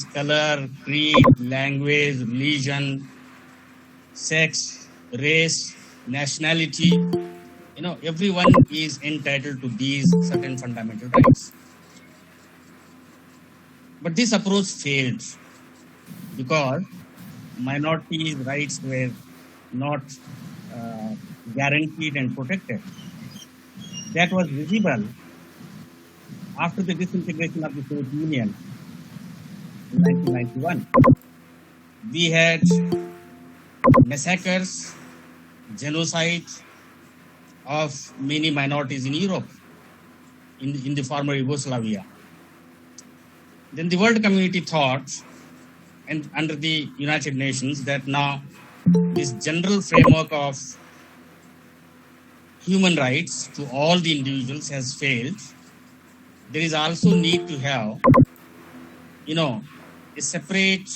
color, creed, language, religion, sex, race, nationality. Everyone is entitled to these certain fundamental rights. But this approach failed because minorities' rights were not uh, guaranteed and protected. That was visible after the disintegration of the Soviet Union in 1991. We had massacres, genocide of many minorities in Europe, in the former Yugoslavia. Then the world community thought, and under the United Nations, that now this general framework of human rights to all the individuals has failed. There is also need to have, a separate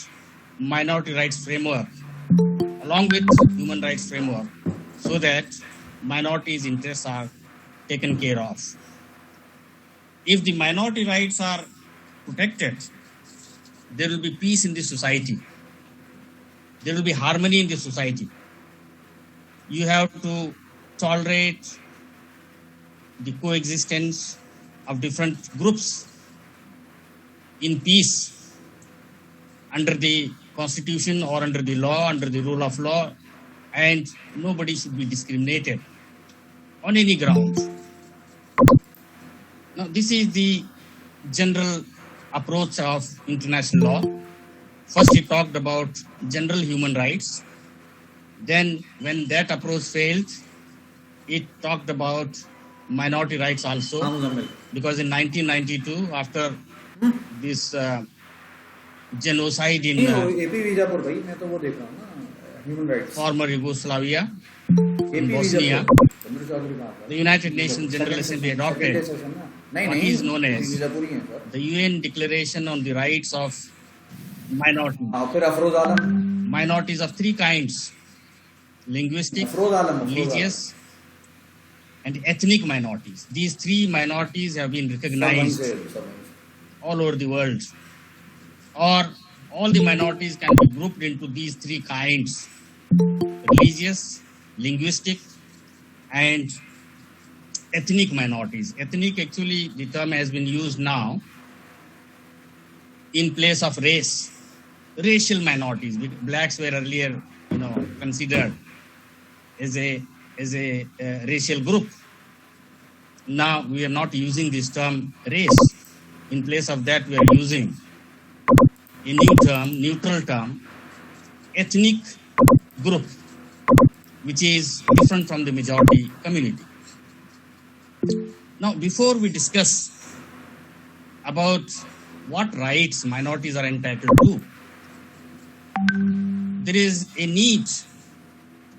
minority rights framework along with human rights framework so that minorities' interests are taken care of. If the minority rights are protected, there will be peace in the society. There will be harmony in the society. You have to tolerate the coexistence of different groups in peace under the constitution or under the law, under the rule of law, and nobody should be discriminated on any ground. Now, this is the general approach of international law. First, it talked about general human rights. Then, when that approach failed, it talked about minority rights also. Because in 1992, after this genocide in former Yugoslavia, in Bosnia, the United Nations General Assembly adopted what is known as the UN Declaration on the Rights of Minorities. Minorities of three kinds: linguistic, religious, and ethnic minorities. These three minorities have been recognized all over the world. Or all the minorities can be grouped into these three kinds: religious, linguistic, and ethnic minorities. Ethnic, actually, the term has been used now in place of race. Racial minorities. Blacks were earlier, considered as a racial group. Now we are not using this term race. In place of that, we are using a new term, neutral term, ethnic group, which is different from the majority community. Now, before we discuss about what rights minorities are entitled to, there is a need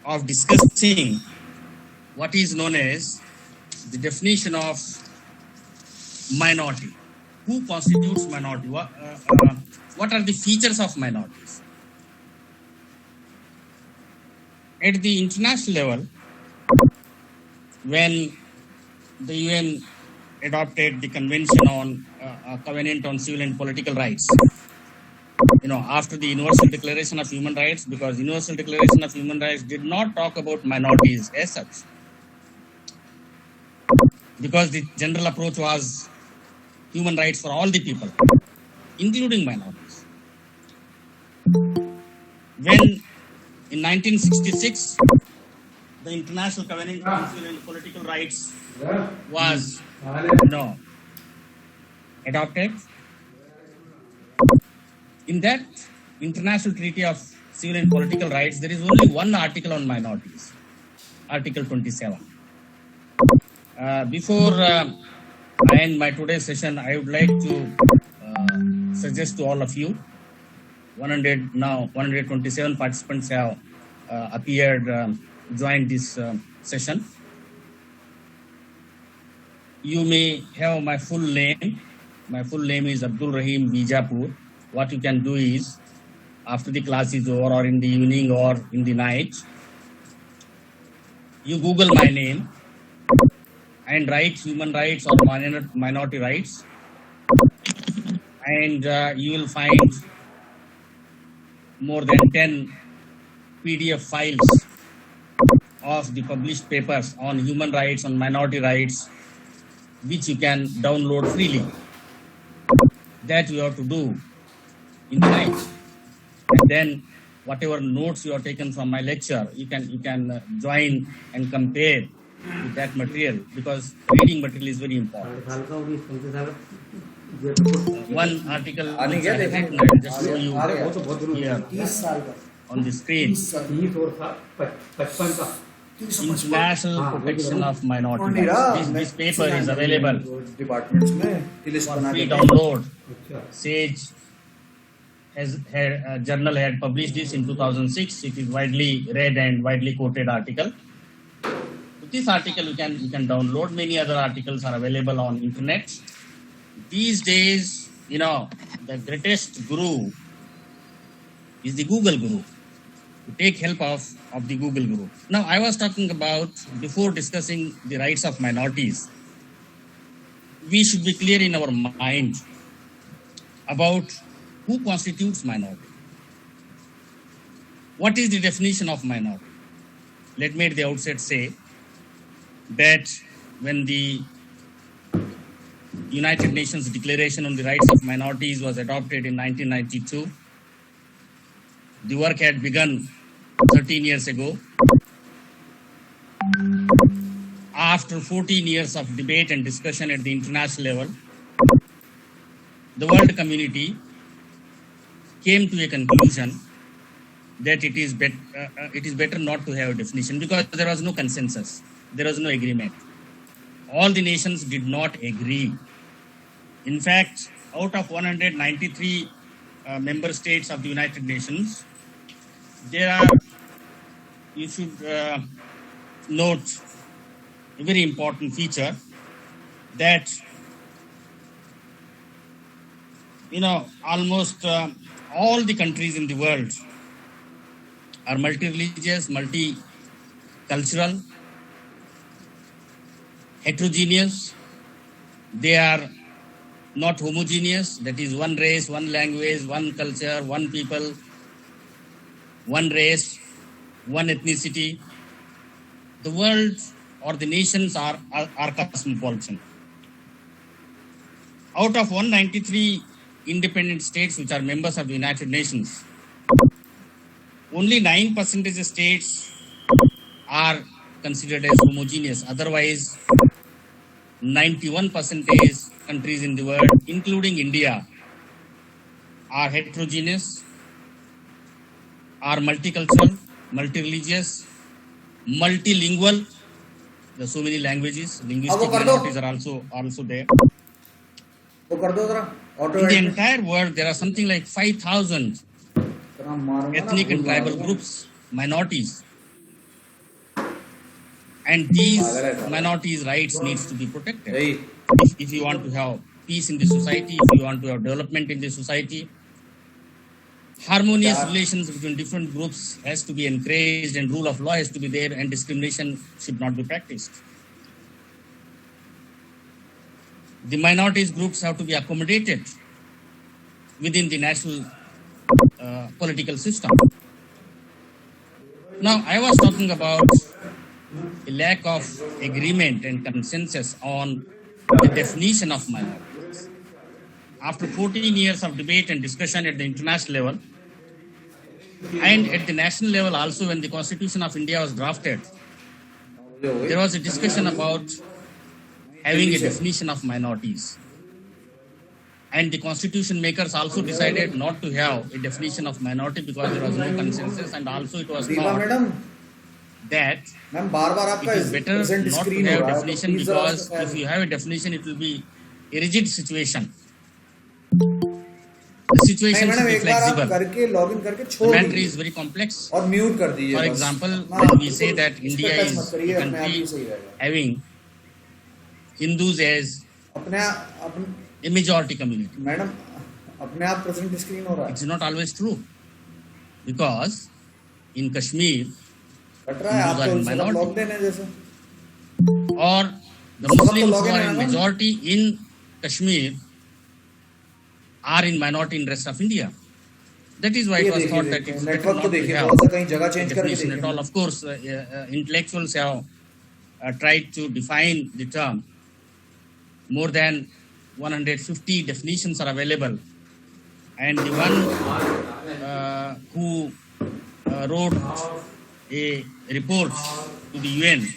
of discussing what is known as the definition of minority. Who constitutes minority? What are the features of minorities? At the international level, when the UN adopted the Convention on Covenant on Civil and Political Rights, after the Universal Declaration of Human Rights, because Universal Declaration of Human Rights did not talk about minorities as such, because the general approach was human rights for all the people, including minorities. When in 1966, the International Covenant on Civil and Political Rights was adopted, in that International Treaty of Civil and Political Rights, there is only one article on minorities, Article 27. Before I end my today's session, I would like to suggest to all of you, 127 participants have joined this session. You may have my full name. My full name is Abdul Rahim Bijapur. What you can do is, after the class is over, or in the evening or in the night, you Google my name and write human rights or minority rights, and you will find more than 10 PDF files of the published papers on human rights, on minority rights, which you can download freely. That you have to do in the night. And then whatever notes you have taken from my lecture, you can join and compare with that material, because reading material is very important. One article which I have written, I will just show you here on the screen. International Protection of Minorities. This paper is available for free download. Sage journal had published this in 2006. It is widely read and widely quoted article. This article you can download. Many other articles are available on internet. These days, the greatest guru is the Google guru. To take help of the Google guru. Now, I was talking about, before discussing the rights of minorities, we should be clear in our mind about who constitutes minority. What is the definition of minority? Let me at the outset say that when the United Nations Declaration on the Rights of Minorities was adopted in 1992, the work had begun 13 years ago. After 14 years of debate and discussion at the international level, the world community came to a conclusion that it is better not to have a definition, because there was no consensus, there was no agreement. All the nations did not agree. In fact, out of 193 member states of the United Nations, there are, you should note a very important feature, that almost all the countries in the world are multi-religious, multicultural, heterogeneous. They are not homogeneous, that is one race, one language, one culture, one people, one race, one ethnicity. The world or the nations are cosmopolitan. Out of 193 independent states which are members of the United Nations, only 9% of states are considered as homogeneous. Otherwise, 91% countries in the world, including India, are heterogeneous, are multicultural, multi-religious, multilingual. There are so many languages. Linguistic minorities are also there. In the entire world, there are something like 5,000 ethnic and tribal groups, minorities. And these minorities' rights needs to be protected. If you want to have peace in the society, if you want to have development in the society, harmonious relations between different groups has to be encouraged, and rule of law has to be there, and discrimination should not be practiced. The minorities groups have to be accommodated within the national political system. Now, I was talking about a lack of agreement and consensus on the definition of minorities. After 14 years of debate and discussion at the international level, and at the national level also, when the Constitution of India was drafted, there was a discussion about having a definition of minorities. And the constitution makers also decided not to have a definition of minority because there was no consensus, and also it was thought that it is better not to have a definition, because if you have a definition, it will be a rigid situation. The situation should be flexible. The matter is very complex. For example, when we say that India is a country having Hindus as a majority community, it's not always true, because in Kashmir, Hindus are in minority, or the Muslims who are in majority in Kashmir are in minority in rest of India. That is why it was thought that it's better not to have a definition at all. Of course, intellectuals have tried to define the term. More than 150 definitions are available, and the one who wrote a report to the UN,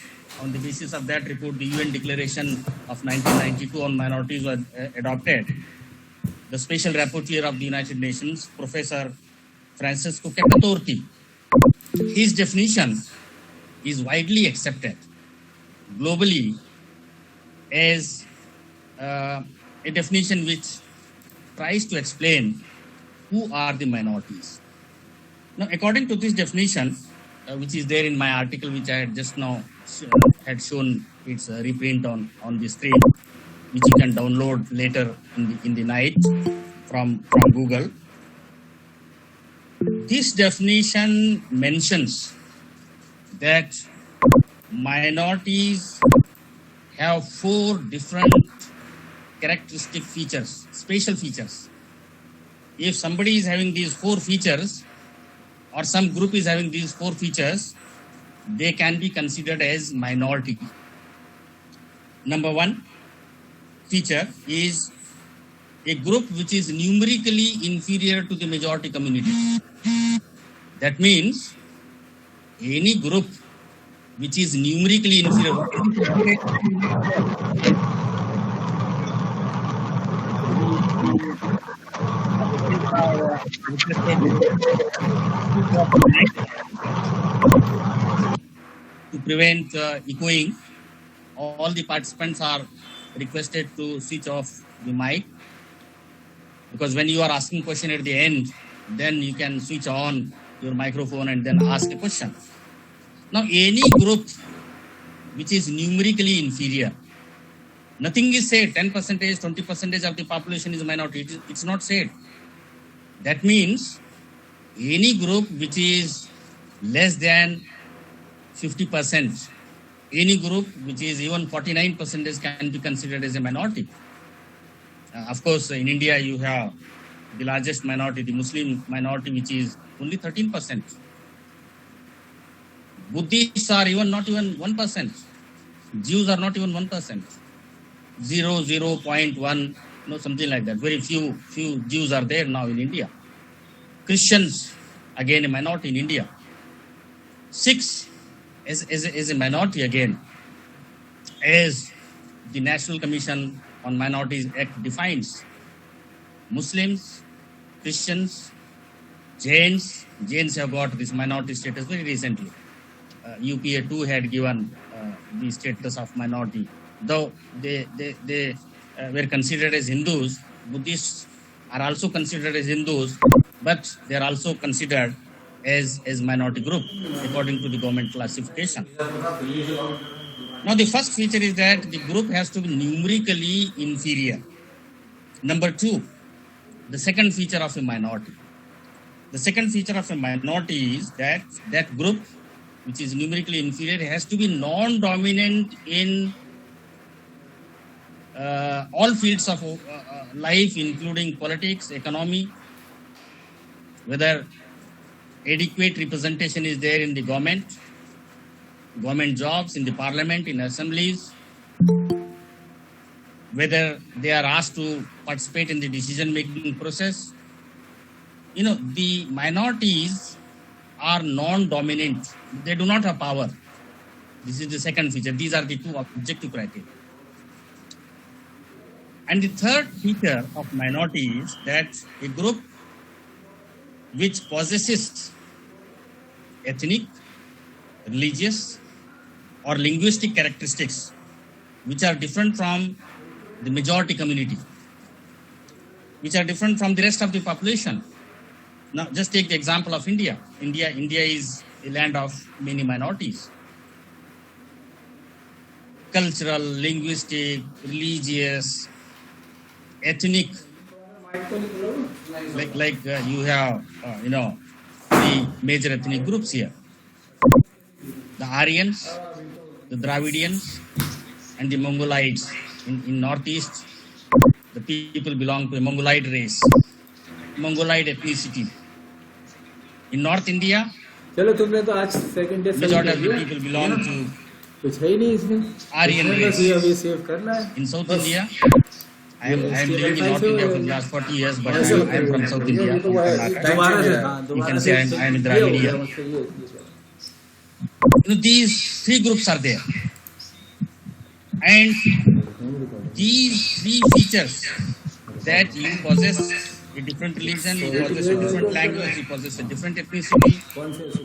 on the basis of that report, the UN Declaration of 1992 on minorities was adopted. The Special Rapporteur of the United Nations, Professor Francisco Capatorti, his definition is widely accepted globally as a definition which tries to explain who are the minorities. Now, according to this definition, which is there in my article, which I had just now had shown its reprint on the screen, which you can download later in the night from Google. This definition mentions that minorities have 4 different characteristic features, special features. If somebody is having these 4 features, or some group is having these 4 features, they can be considered as minority. Number 1 feature is a group which is numerically inferior to the majority community. That means any group which is numerically inferior. To prevent echoing, all the participants are requested to switch off the mic, because when you are asking question at the end, then you can switch on your microphone and then ask a question. Now, any group which is numerically inferior, nothing is said, 10%, 20% of the population is minority. It's not said. That means any group which is less than 50%, any group which is even 49% can be considered as a minority. Of course, in India, you have the largest minority, the Muslim minority, which is only 13%. Buddhists are not even 1%. Jews are not even 1%. 0.1, something like that. Very few Jews are there now in India. Christians, again a minority in India. Sikhs is a minority again, as the National Commission on Minorities Act defines. Muslims, Christians, Jains have got this minority status very recently. UPA 2 had given the status of minority. Though they were considered as Hindus, Buddhists are also considered as Hindus, but they are also considered as minority group according to the government classification. Now, the first feature is that the group has to be numerically inferior. Number 2, the second feature of a minority. The second feature of a minority is that group which is numerically inferior has to be non-dominant in all fields of life, including politics, economy, whether adequate representation is there in the government jobs, in the parliament, in assemblies, whether they are asked to participate in the decision-making process. The minorities are non-dominant. They do not have power. This is the second feature. These are the 2 objective criteria. And the third feature of minority is that a group which possesses ethnic, religious, or linguistic characteristics which are different from the majority community, which are different from the rest of the population. Now, just take the example of India. India is a land of many minorities. Cultural, linguistic, religious, ethnic, like you have, 3 major ethnic groups here. The Aryans, the Dravidians, and the Mongolites in Northeast, the people belong to a Mongoloid race, Mongoloid ethnicity. In North India, चलो तुमने तो आज second day majority of the people belong to कुछ है ही नहीं इसमें Aryan race. अभी save करना है In South India, I am living in North India for the last 40 years, but I am from South India. From Karnataka. You can say I am in Dravidiya. These three groups are there, and these three features, that you possess a different religion, you possess a different language, you possess a different ethnicity.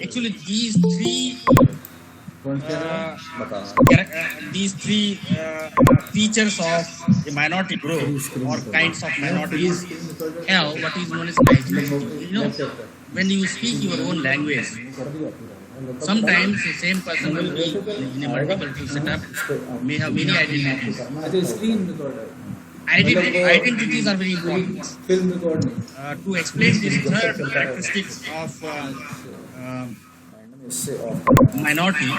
Actually, these three features of a minority group or kinds of minorities have what is known as identity. You know, when you speak your own language, sometimes the same person will be in a multicultural setup, may have many identities. Identities are very important. To explain this third characteristic of minority,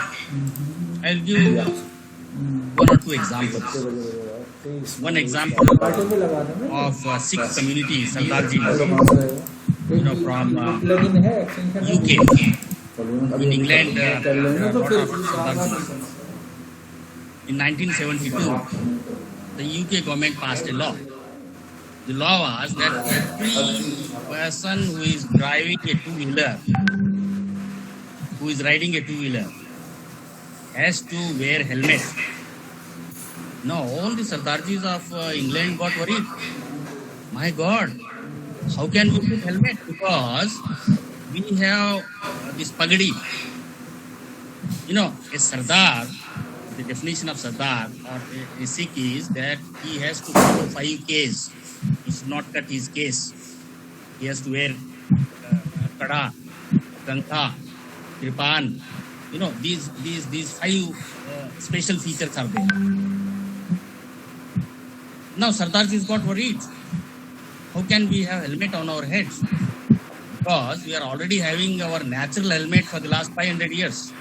I'll give one or two examples. One example of Sikh community, Sardarji, from UK. In England, in 1972, the UK government passed a law. The law was that every person who is driving a two-wheeler, who is riding a two-wheeler, has to wear helmet. Now, all the Sardarjis of England got worried. My God, how can we put helmet? Because we have this pagadi. A Sardar, the definition of Sardar or a Sikh is that he has to follow 5 Ks. He should not cut his case. He has to wear kada, kantha, kripan. These 5 special features are there. Now Sardarjis got worried. How can we have helmet on our heads? Because we are already having our natural helmet for the last 500 years.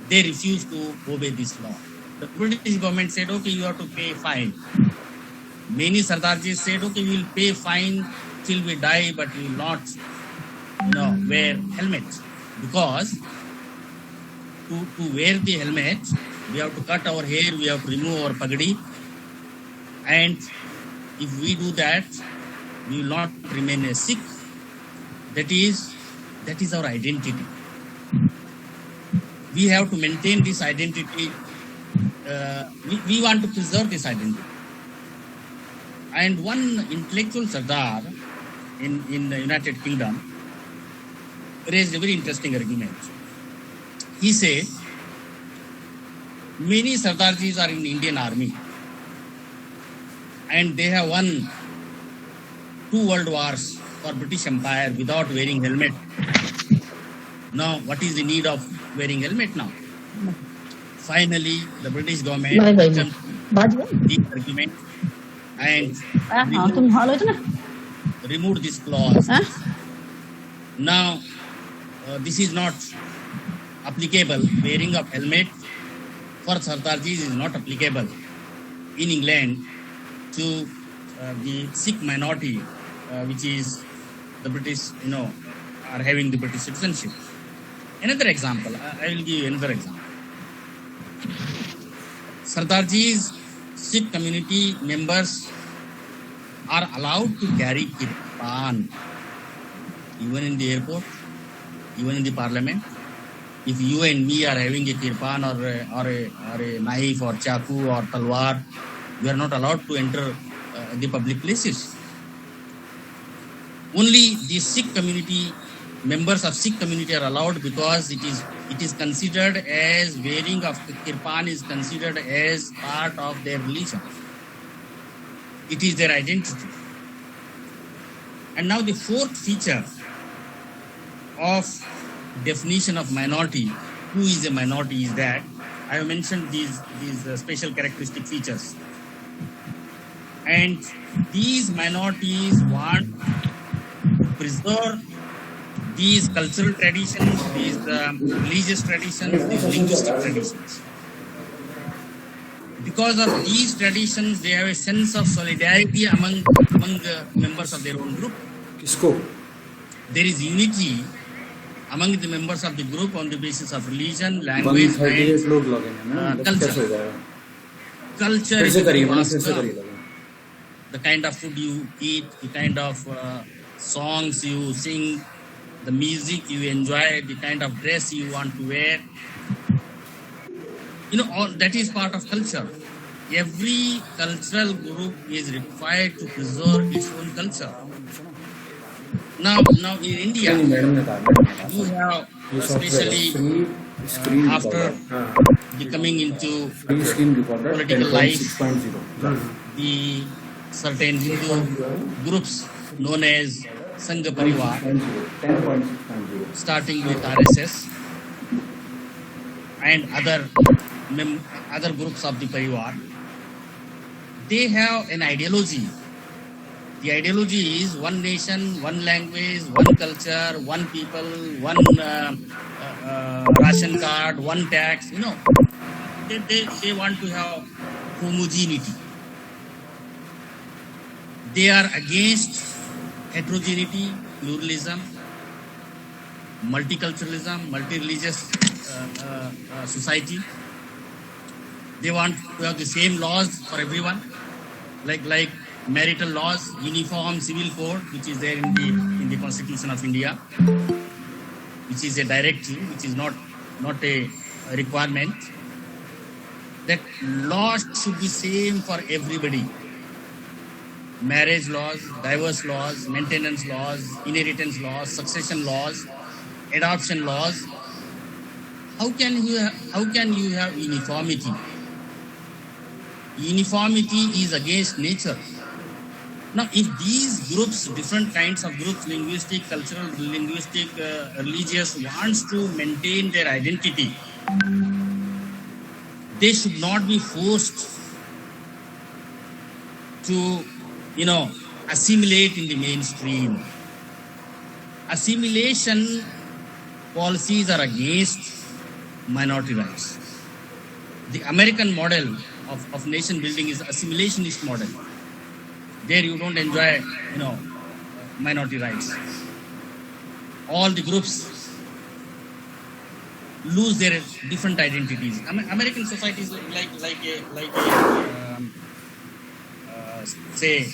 They refused to obey this law. The British government said, okay, you have to pay fine. Many Sardarjis said, okay, we will pay fine till we die, but we will not wear helmets. Because to wear the helmet, we have to cut our hair, we have to remove our pagadi. And if we do that, we will not remain a Sikh. That is our identity. We have to maintain this identity. We want to preserve this identity. And one intellectual Sardar in the United Kingdom raised a very interesting argument. He said, many Sardarjis are in the Indian Army and they have won 2 world wars for British Empire without wearing helmet. Now, what is the need of wearing helmet now? Finally, the British government jumped the argument and removed this clause. Now, this is not applicable. Wearing of helmet for Sardarjis is not applicable in England to the Sikh minority, which is the British, are having the British citizenship. Another example, I will give you another example. Sardarji's Sikh community members are allowed to carry kirpan, even in the airport, even in the parliament. If you and me are having a kirpan or a knife or chaku or talwar, we are not allowed to enter the public places. Only the Sikh community, members of Sikh community are allowed because it is considered as wearing of kirpan is considered as part of their religion. It is their identity. And now the fourth feature of definition of minority, who is a minority, is that I have mentioned these special characteristic features. And these minorities want to preserve these cultural traditions, these religious traditions, these linguistic traditions. Because of these traditions, they have a sense of solidarity among the members of their own group. किसको? There is unity among the members of the group on the basis of religion, language, 138 and लोग लगे हैं ना, culture. कैसे हो जाएगा? culture. फिर से is करिए, वहाँ vast, फिर से करिए लगे। the kind of food you eat, the kind of songs you sing, the music you enjoy, the kind of dress you want to wear. All that is part of culture. Every cultural group is required to preserve its own culture. Now in India, madam ने कहा you have, especially screen after becoming into free screen recorder political life, 6.0 the certain Hindu groups known as Sangha Parivar, 10.6.0 starting with RSS and other groups of the Parivar, they have an ideology. The ideology is one nation, one language, one culture, one people, one ration card, one tax. They want to have homogeneity. They are against heterogeneity, pluralism, multiculturalism, multi-religious society. They want to have the same laws for everyone, like marital laws, uniform civil code, which is there in the Constitution of India, which is a directive, which is not a requirement. That laws should be same for everybody. Marriage laws, divorce laws, maintenance laws, inheritance laws, succession laws, adoption laws. How can you have uniformity? Uniformity is against nature. Now, if these groups, different kinds of groups, linguistic, cultural, religious, wants to maintain their identity, they should not be forced to, assimilate in the mainstream. Assimilation policies are against minority rights. The American model of nation building is assimilationist model. There you don't enjoy, minority rights. All the groups lose their different identities. American society is say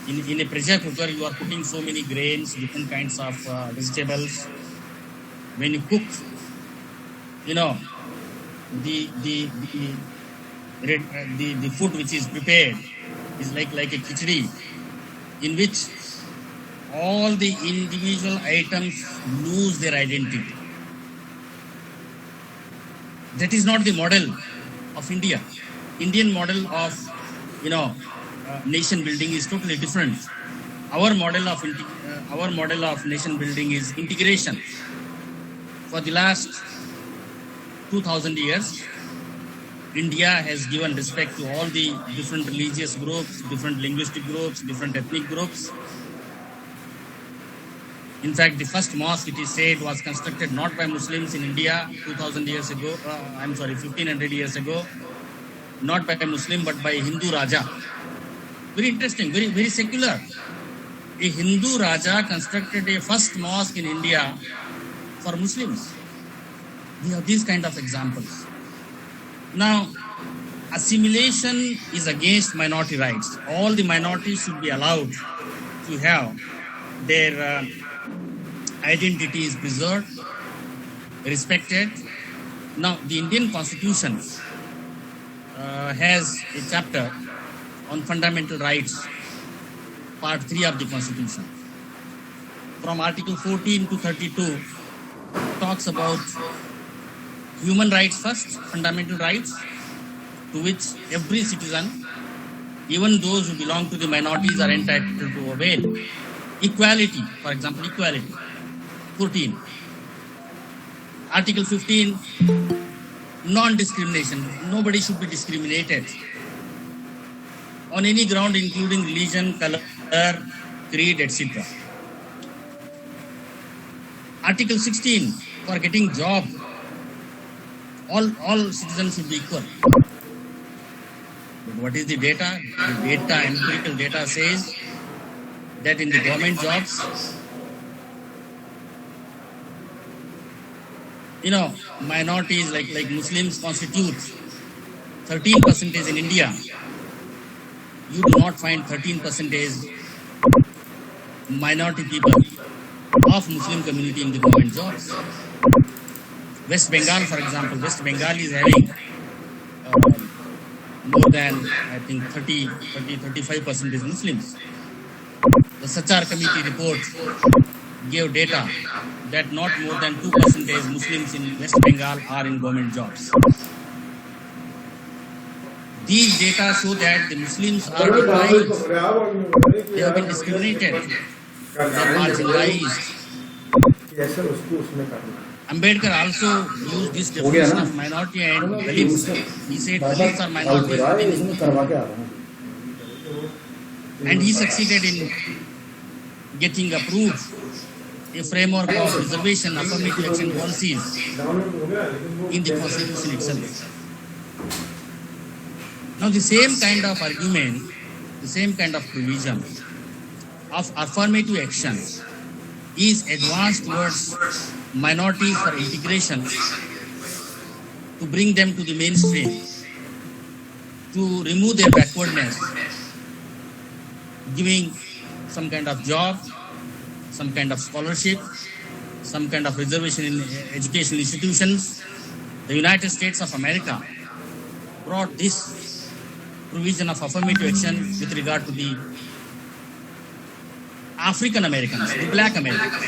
in a pressure cooker you are putting so many grains, different kinds of vegetables. When you cook, the food which is prepared is like a khichdi, in which all the individual items lose their identity. That is not the model of India. Indian model of nation building is totally different. Our model of nation building is integration. For the last 2000 years, India has given respect to all the different religious groups, different linguistic groups, different ethnic groups. In fact, the first mosque, it is said, was constructed not by Muslims in India 1500 years ago, not by a Muslim but by a Hindu Raja. Very interesting, very, very secular. A Hindu Raja constructed a first mosque in India for Muslims. We have these kind of examples. Now, assimilation is against minority rights. All the minorities should be allowed to have their identities preserved, respected. Now, the Indian Constitution has a chapter on fundamental rights, part 3 of the Constitution. From Article 14 to 32, talks about human rights first, fundamental rights, to which every citizen, even those who belong to the minorities, are entitled to avail. Equality, for example, equality, 14. Article 15, non-discrimination. Nobody should be discriminated on any ground, including religion, color, creed, etc. Article 16, for getting job, all citizens should be equal. what is the data? The data, empirical data says that in the government jobs, minorities like Muslims constitute 13% in India. You do not find 13% minority people of Muslim community in the government jobs. West Bengal, for example, West Bengal is having more than, I think, 35% is Muslims. The Sachar committee report gave data that not more than 2% Muslims in West Bengal are in government jobs. These data show that the Muslims are deprived, they have been discriminated, they are marginalized. Ambedkar also used this definition of minority and Dalits. He said Dalits are minorities. And he succeeded in getting approved a framework of reservation affirmative action policies in the Constitution itself. Now the same kind of argument, the same kind of provision of affirmative action is advanced towards minorities for integration, to bring them to the mainstream, to remove their backwardness, giving some kind of job, some kind of scholarship, some kind of reservation in educational institutions. The United States of America brought this provision of affirmative action with regard to the African Americans, the black Americans.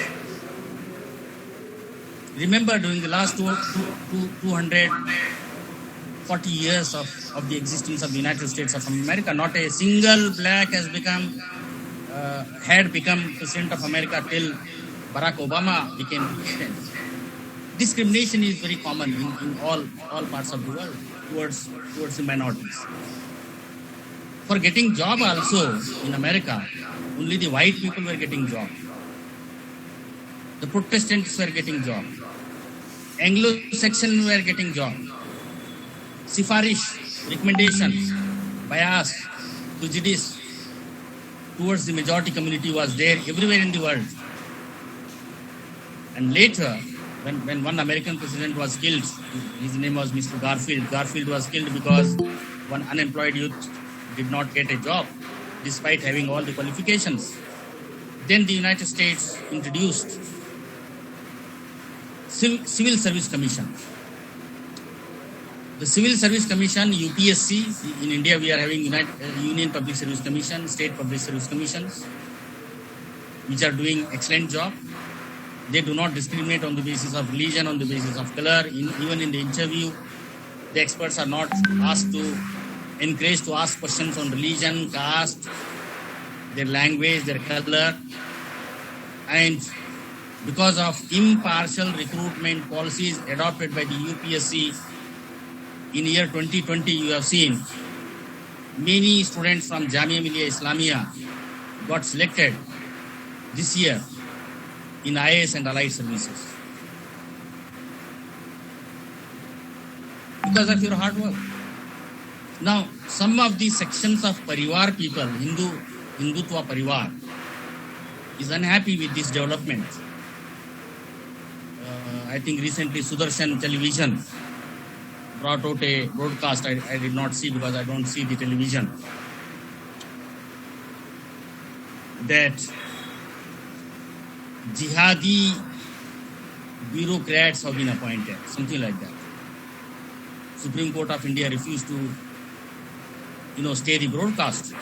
Remember, during the last 240 years of the existence of the United States of America, not a single black had become President of America till Barack Obama became President. Discrimination is very common in all parts of the world towards the minorities. For getting job also in America, only the white people were getting job. The Protestants were getting job. Anglo-Saxon were getting job. Sifarish, recommendations, bias, prejudice towards the majority community was there everywhere in the world. And later, when one American president was killed, his name was Mr. Garfield. Garfield was killed because one unemployed youth did not get a job despite having all the qualifications. Then the United States introduced Civil Service Commission. The Civil Service Commission, UPSC, in India we are having Union Public Service Commission, State Public Service Commissions, which are doing excellent job. They do not discriminate on the basis of religion, on the basis of color. Even in the interview, the experts are not encouraged to ask questions on religion, caste, their language, their color. And because of impartial recruitment policies adopted by the UPSC in year 2020, you have seen many students from Jamia Millia Islamia got selected this year in IAS and allied services because of your hard work. Now, some of the sections of Parivar people, Hindutva Parivar, is unhappy with this development. I think recently Sudarshan Television brought out a broadcast I did not see because I don't see the television, that jihadi bureaucrats have been appointed, something like that. Supreme Court of India refused to stay the broadcast,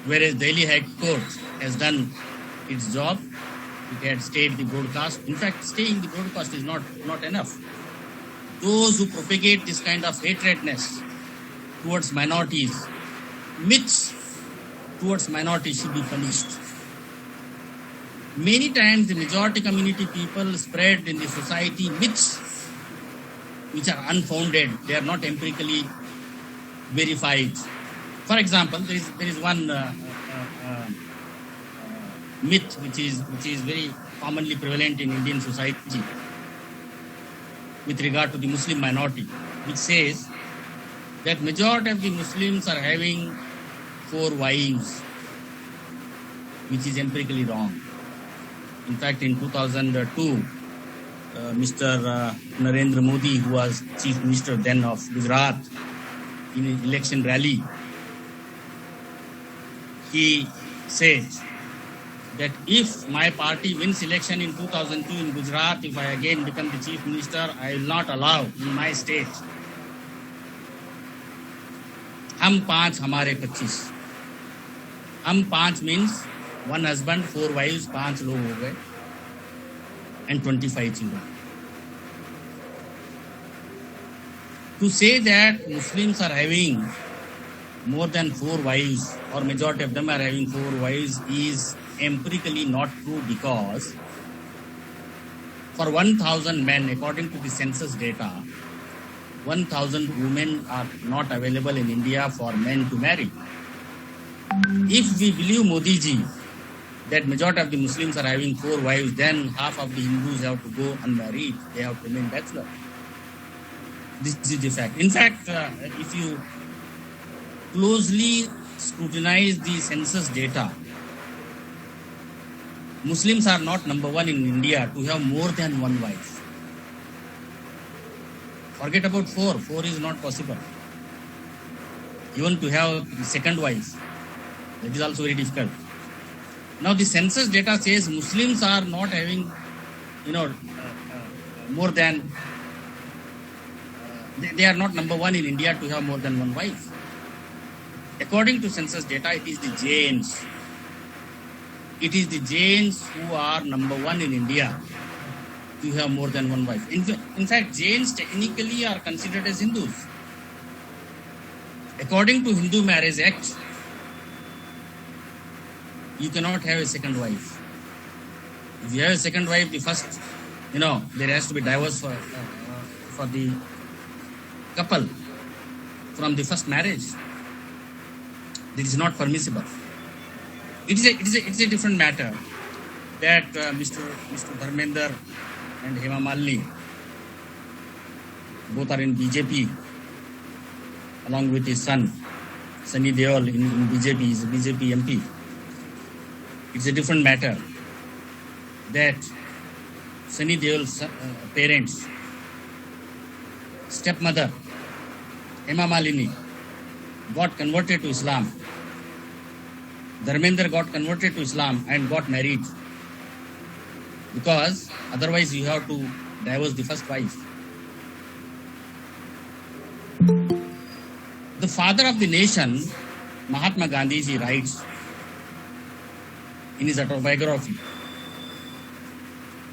whereas Delhi High Court has done its job. It had stayed the broadcast. In fact, staying the broadcast is not enough. Those who propagate this kind of hatredness towards minorities, myths towards minorities, should be punished. Many times the majority community people spread in the society myths which are unfounded. They are not empirically verified. For example, there is one myth which is very commonly prevalent in Indian society with regard to the Muslim minority, which says that majority of the Muslims are having 4 wives, which is empirically wrong. In fact, in 2002, Mr. Narendra Modi, who was Chief Minister then of Gujarat, in an election rally, he said that if my party wins election in 2002 in Gujarat, if I again become the Chief Minister, I will not allow in my state. हम 5 हमारे 25. हम 5 means 1 husband, 4 wives, 5 लोग हो गए and 25 children. To say that Muslims are having more than 4 wives or majority of them are having 4 wives is empirically not true, because for 1,000 men, according to the census data, 1,000 women are not available in India for men to marry. If we believe Modi ji that majority of the Muslims are having 4 wives, then half of the Hindus have to go unmarried. They have to remain bachelor. This is the fact. In fact, if you closely scrutinize the census data, Muslims are not number 1 in India to have more than 1 wife. Forget about 4. 4 is not possible. Even to have the second wife, that is also very difficult. Now the census data says Muslims are not having, more than, they are not number 1 in India to have more than 1 wife. According to census data, it is the Jains. It is the Jains who are number 1 in India to have more than 1 wife. In fact, Jains technically are considered as Hindus. According to Hindu Marriage Act, you cannot have a second wife. If you have a second wife, the first, there has to be divorce for the couple from the first marriage. This is not permissible. It is a different matter that Mr. Dharmender and Hema Malini both are in BJP, along with his son Sunny Deol in BJP. He is a BJP MP. It's a different matter that Sunny Deol's parents, stepmother Hema Malini, got converted to Islam. Dharmender got converted to Islam and got married, because otherwise you have to divorce the first wife. The father of the nation, Mahatma Gandhi ji, writes in his autobiography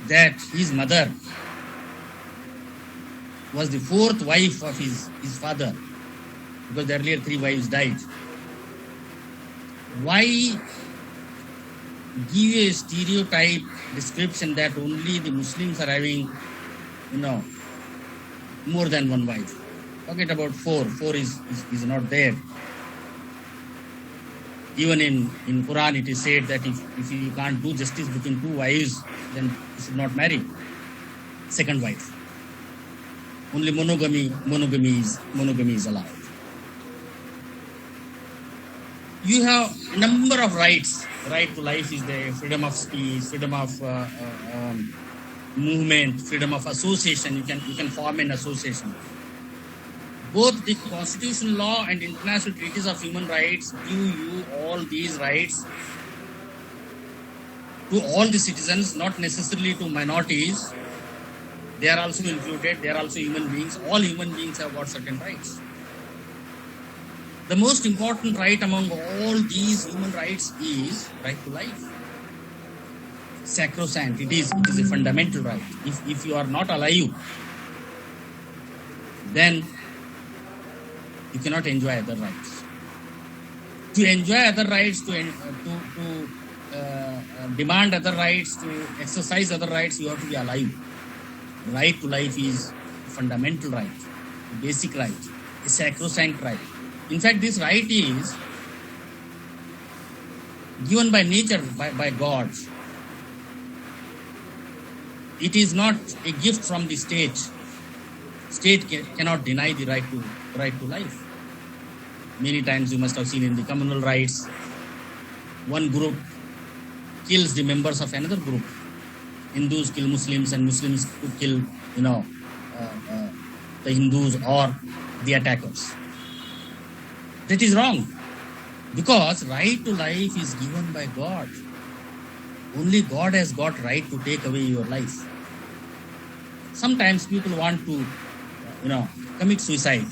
that his mother was the 4th wife of his father, because the earlier 3 wives died. Why give a stereotype description that only the Muslims are having, more than 1 wife? Forget about 4. 4 is not there. Even in Quran it is said that if you can't do justice between 2 wives, then you should not marry second wife. Only monogamy is allowed. You have a number of rights. Right to life is there, freedom of speech, freedom of movement, freedom of association. You can form an association. Both the constitutional law and international treaties of human rights give you all these rights to all the citizens, not necessarily to minorities. They are also included. They are also human beings. All human beings have got certain rights. The most important right among all these human rights is right to life. Sacrosanct. It is a fundamental right. If you are not alive, then you cannot enjoy other rights. To enjoy other rights, to demand other rights, to exercise other rights, you have to be alive. Right to life is a fundamental right, a basic right, a sacrosanct right. In fact, this right is given by nature, by God. It is not a gift from the state. State cannot deny the right to life. many times you must have seen in the communal rights. One group kills the members of another group. Hindus kill Muslims and Muslims kill, the Hindus or the attackers. That is wrong. Because right to life is given by God. Only God has got right to take away your life. Sometimes people want to, commit suicide.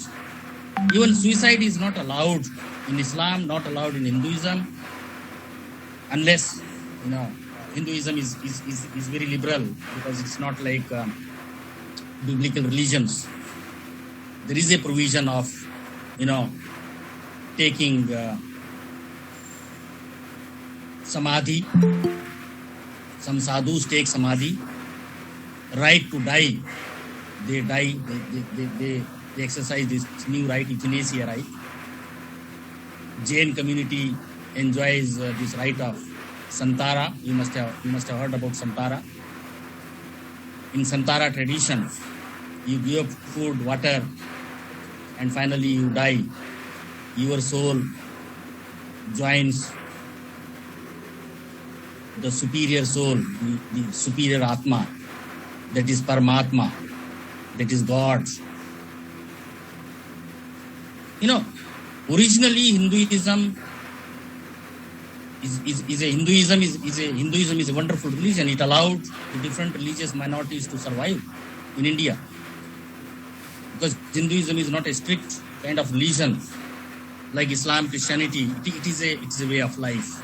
Even suicide is not allowed in Islam, not allowed in Hinduism, unless, Hinduism is very liberal because it's not like biblical religions. There is a provision of, taking samadhi. Some sadhus take samadhi. Right to die. They die. They exercise this new right, euthanasia right. Jain community enjoys this right of Santara. You must have heard about Santara. In Santara tradition, you give up food, water, and finally you die. Your soul joins the superior soul, the superior Atma, that is Paramatma, that is God. Originally Hinduism is a wonderful religion. It allowed the different religious minorities to survive in India. Because Hinduism is not a strict kind of religion like Islam, Christianity. It is a way of life.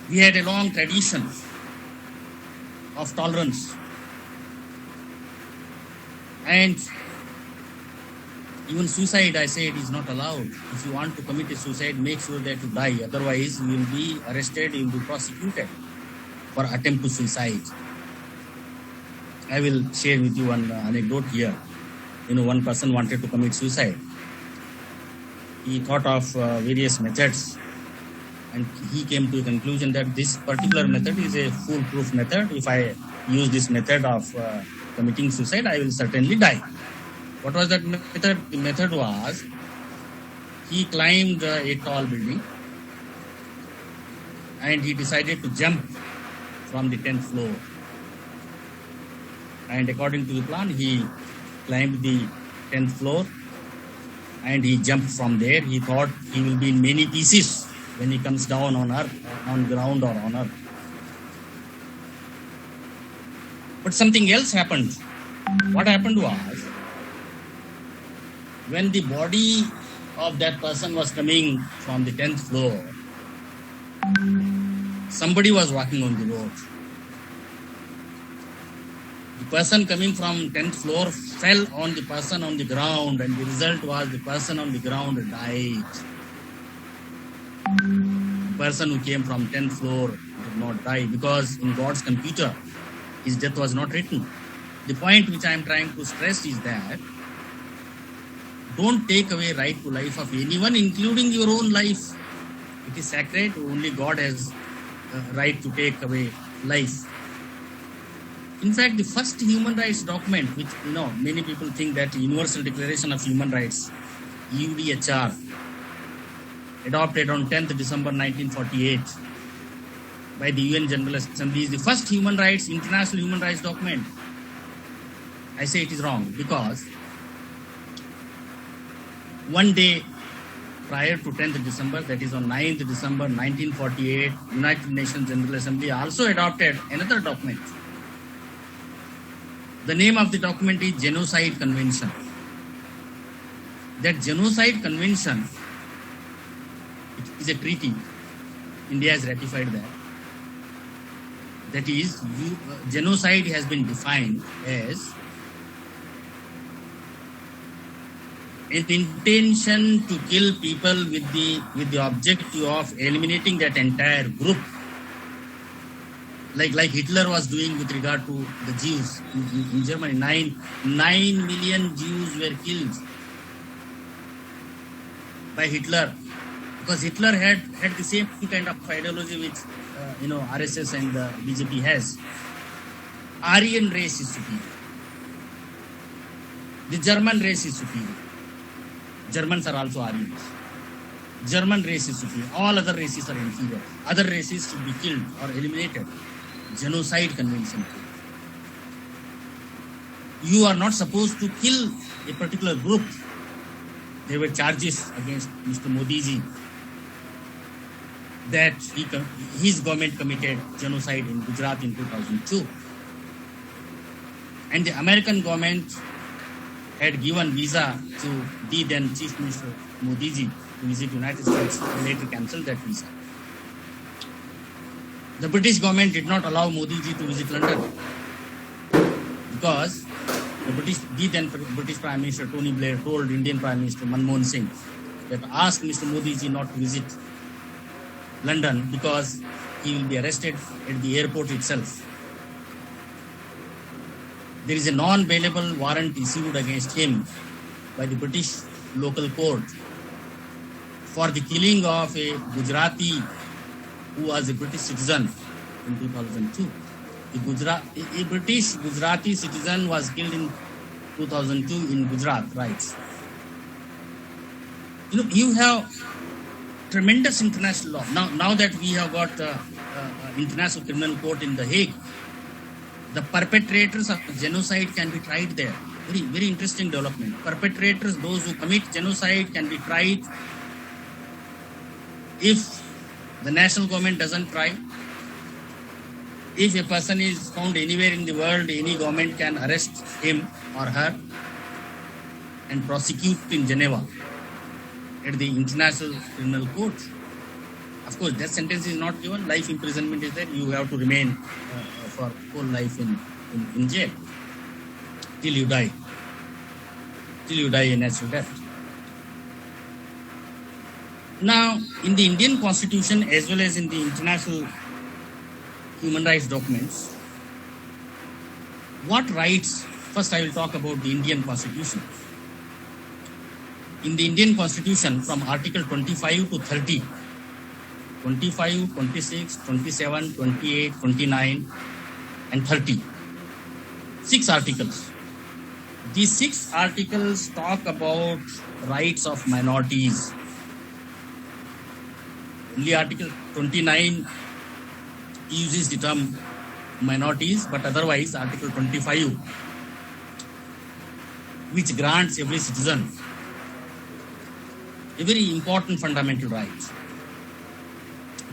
We had a long tradition of tolerance. And even suicide, I say, it is not allowed. If you want to commit a suicide, make sure that you die. Otherwise, you will be arrested, you will be prosecuted for attempt to suicide. I will share with you one anecdote here. One person wanted to commit suicide. He thought of various methods, and he came to the conclusion that this particular method is a foolproof method. If I use this method of committing suicide, I will certainly die. What was that method? The method was, he climbed a tall building and he decided to jump from the 10th floor. And according to the plan, he climbed the 10th floor and he jumped from there. He thought he will be in many pieces when he comes down on earth, on ground or on earth. But something else happened. What happened was, when the body of that person was coming from the 10th floor, somebody was walking on the road. The person coming from 10th floor fell on the person on the ground, and the result was the person on the ground died. The person who came from 10th floor did not die because in God's computer, his death was not written. The point which I am trying to stress is that don't take away right to life of anyone, including your own life. It is sacred. Only God has right to take away life. In fact, the first human rights document, which many people think that Universal Declaration of Human Rights, UDHR, adopted on 10th December 1948 by the UN General Assembly, is the first international human rights document. I say it is wrong because one day prior to 10th December, that is on 9th December 1948, United Nations General Assembly also adopted another document. The name of the document is Genocide Convention. That Genocide Convention, it is a treaty. India has ratified that. That is, genocide has been defined as an intention to kill people with the objective of eliminating that entire group, like Hitler was doing with regard to the Jews in Germany. 9 million Jews were killed by Hitler because Hitler had the same kind of ideology which RSS and BJP has. Aryan race is superior. The German race is superior. Germans are also Aryans. German race is superior. All other races are inferior. Other races should be killed or eliminated. Genocide convention. You are not supposed to kill a particular group. There were charges against Mr. Modi ji that his government committed genocide in Gujarat in 2002. And the American government had given visa to the then Chief Minister Modi ji to visit United States and later cancelled that visa. The British government did not allow Modi ji to visit London because the then British Prime Minister Tony Blair told Indian Prime Minister Manmohan Singh that ask Mr. Modi ji not to visit London because he will be arrested at the airport itself. There is a non-bailable warrant issued against him by the British local court for the killing of a Gujarati who was a British citizen in 2002. A British Gujarati citizen was killed in 2002 in Gujarat, right? You have tremendous international law. Now that we have got International Criminal Court in The Hague, the perpetrators of genocide can be tried there. Very, very interesting development. Perpetrators, those who commit genocide, can be tried. If the national government doesn't try, if a person is found anywhere in the world, any government can arrest him or her and prosecute in Geneva at the International Criminal Court. Of course, death sentence is not given. Life imprisonment is there. You have to remain for whole life in jail till you die. Till you die a natural death. Now, in the Indian Constitution as well as in the international human rights documents, what rights? First, I will talk about the Indian Constitution. In the Indian Constitution, from Article 25 to 30, 25, 26, 27, 28, 29, and 30. 6 articles. These 6 articles talk about rights of minorities. Only Article 29 uses the term minorities, but otherwise Article 25, which grants every citizen a very important fundamental right,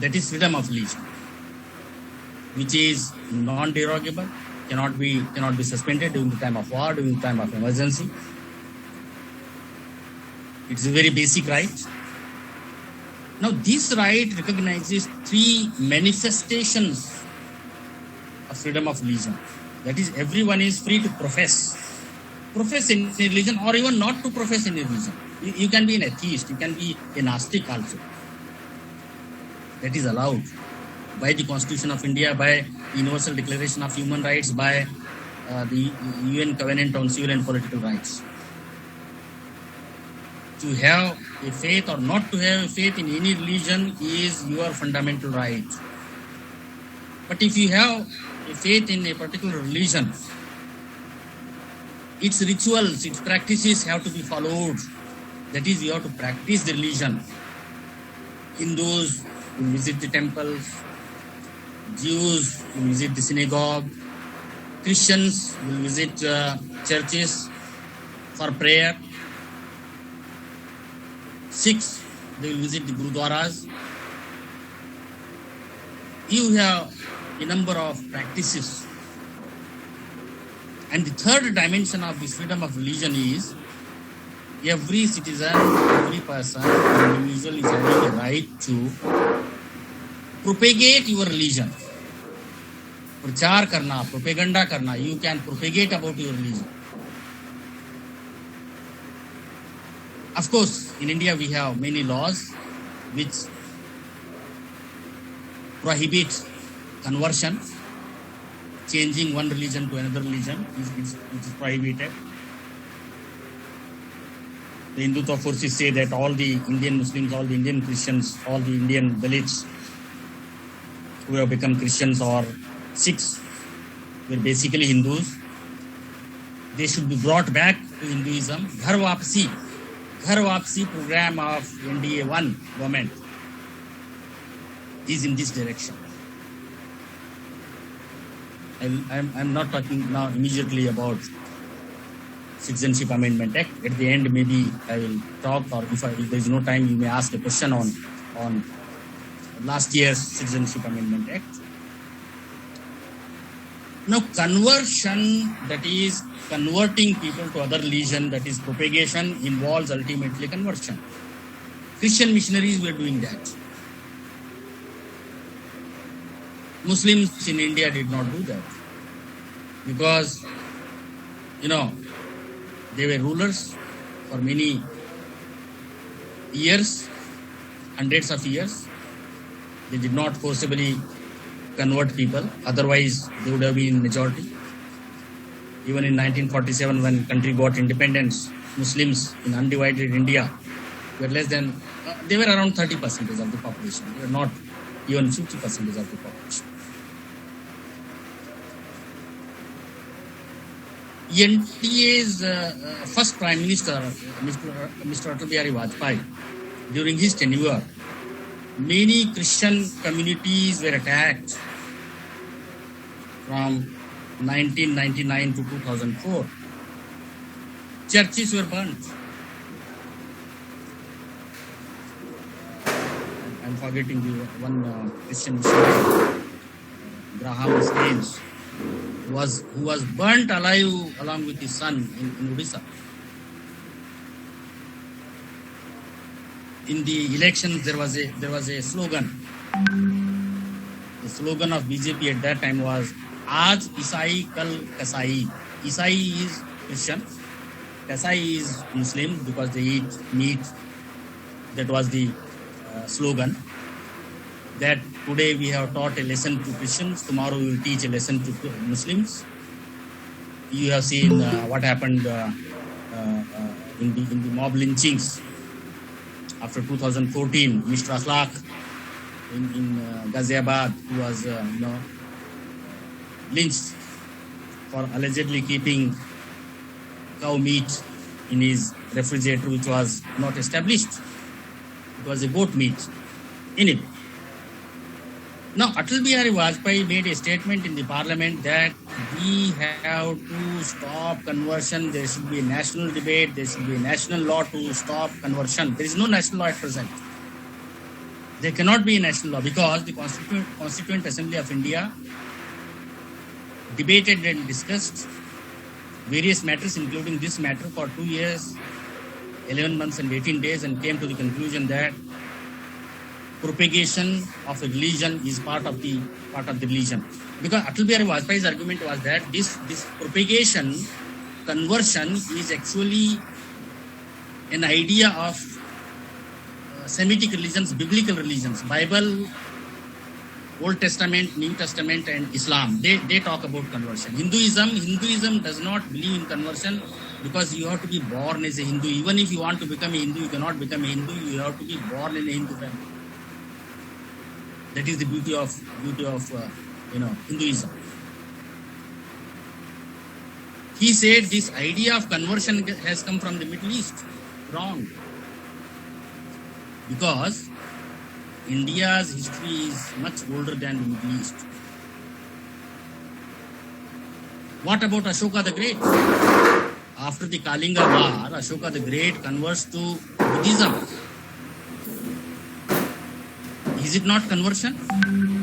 that is freedom of religion, which is non-derogable, cannot be suspended during the time of war, during the time of emergency. It's a very basic right. Now, this right recognizes 3 manifestations of freedom of religion. That is, everyone is free to profess in religion, or even not to profess in religion. You can be an atheist, you can be a Gnostic also. That is allowed by the Constitution of India, by the Universal Declaration of Human Rights, by the UN Covenant on Civil and Political Rights. To have a faith or not to have a faith in any religion is your fundamental right. But if you have a faith in a particular religion, its rituals, its practices have to be followed. That is, you have to practice the religion. Hindus will visit the temples, Jews will visit the synagogue, Christians will visit churches for prayer, Sikhs, they will visit the Gurudwaras. You have a number of practices. And the third dimension of this freedom of religion is every citizen, every person, individual is having a right to propagate your religion. Prachar karna, propaganda karna, you can propagate about your religion. Of course, in India we have many laws which prohibit conversion, changing one religion to another religion is prohibited. The Hindutva forces say that all the Indian Muslims, all the Indian Christians, all the Indian Dalits who have become Christians or Sikhs were basically Hindus. They should be brought back to Hinduism. Ghar Ghar Wapsi program of NDA-1 government is in this direction. I'm not talking now immediately about Citizenship Amendment Act. At the end, maybe I will talk, or if there is no time, you may ask a question on last year's Citizenship Amendment Act. Now, conversion, that is converting people to other religion, that is propagation, involves ultimately conversion. Christian missionaries were doing that. Muslims in India did not do that because, they were rulers for many years, hundreds of years. They did not forcibly convert people, otherwise they would have been majority. Even in 1947, when country got independence, Muslims in undivided India were less than, they were around 30% of the population. They were not even 50% of the population. NDA's first Prime Minister, Mr. Atal Bihari Vajpayee, during his tenure, many Christian communities were attacked from 1999 to 2004. Churches were burnt. I'm forgetting the one Christian missionary, Graham Staines, who was burnt alive along with his son in Odisha. In the elections, there was a slogan. The slogan of BJP at that time was "Aaj Isai, Kal Kasai." Isai is Christian, Kasai is Muslim because they eat meat. That was the slogan. That today we have taught a lesson to Christians, tomorrow we will teach a lesson to Muslims. You have seen what happened in the mob lynchings after 2014. Mr. Akhlaq in Ghaziabad, who was lynched for allegedly keeping cow meat in his refrigerator, which was not established. It was a goat meat in it. Now, Atal Bihari Vajpayee made a statement in the parliament that we have to stop conversion. There should be a national debate. There should be a national law to stop conversion. There is no national law at present. There cannot be a national law because the Constituent Assembly of India debated and discussed various matters, including this matter, for 2 years, 11 months and 18 days, and came to the conclusion that propagation of a religion is part of the religion. Because Atal Bihari Vajpayee's argument was that this propagation, conversion, is actually an idea of Semitic religions, biblical religions, Bible, Old Testament, New Testament, and Islam. They talk about conversion. Hinduism does not believe in conversion because you have to be born as a Hindu. Even if you want to become a Hindu, you cannot become a Hindu. You have to be born in a Hindu family. That is the beauty of Hinduism. He said this idea of conversion has come from the Middle East. Wrong. Because India's history is much older than the Middle East. What about Ashoka the Great? After the Kalinga War, Ashoka the Great converts to Buddhism. Is it not conversion?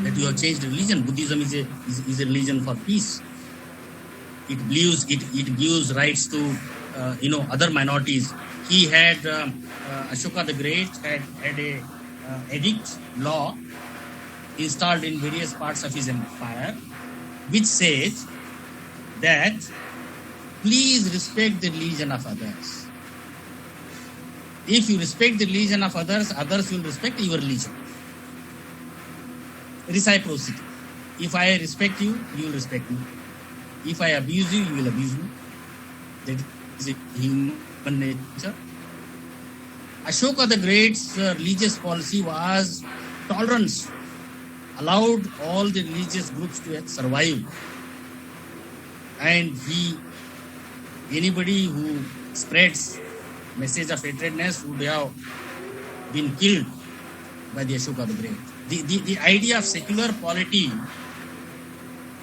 That you have changed religion. Buddhism is a religion for peace. It gives rights to other minorities. He had Ashoka the Great had a edict law installed in various parts of his empire, which says that please respect the religion of others. If you respect the religion of others, others will respect your religion. Reciprocity. If I respect you, you will respect me. If I abuse you, you will abuse me. That is human nature. Ashoka the Great's religious policy was tolerance, allowed all the religious groups to survive. And anybody who spreads message of hatredness would have been killed by the Ashoka the Great. The idea of secular polity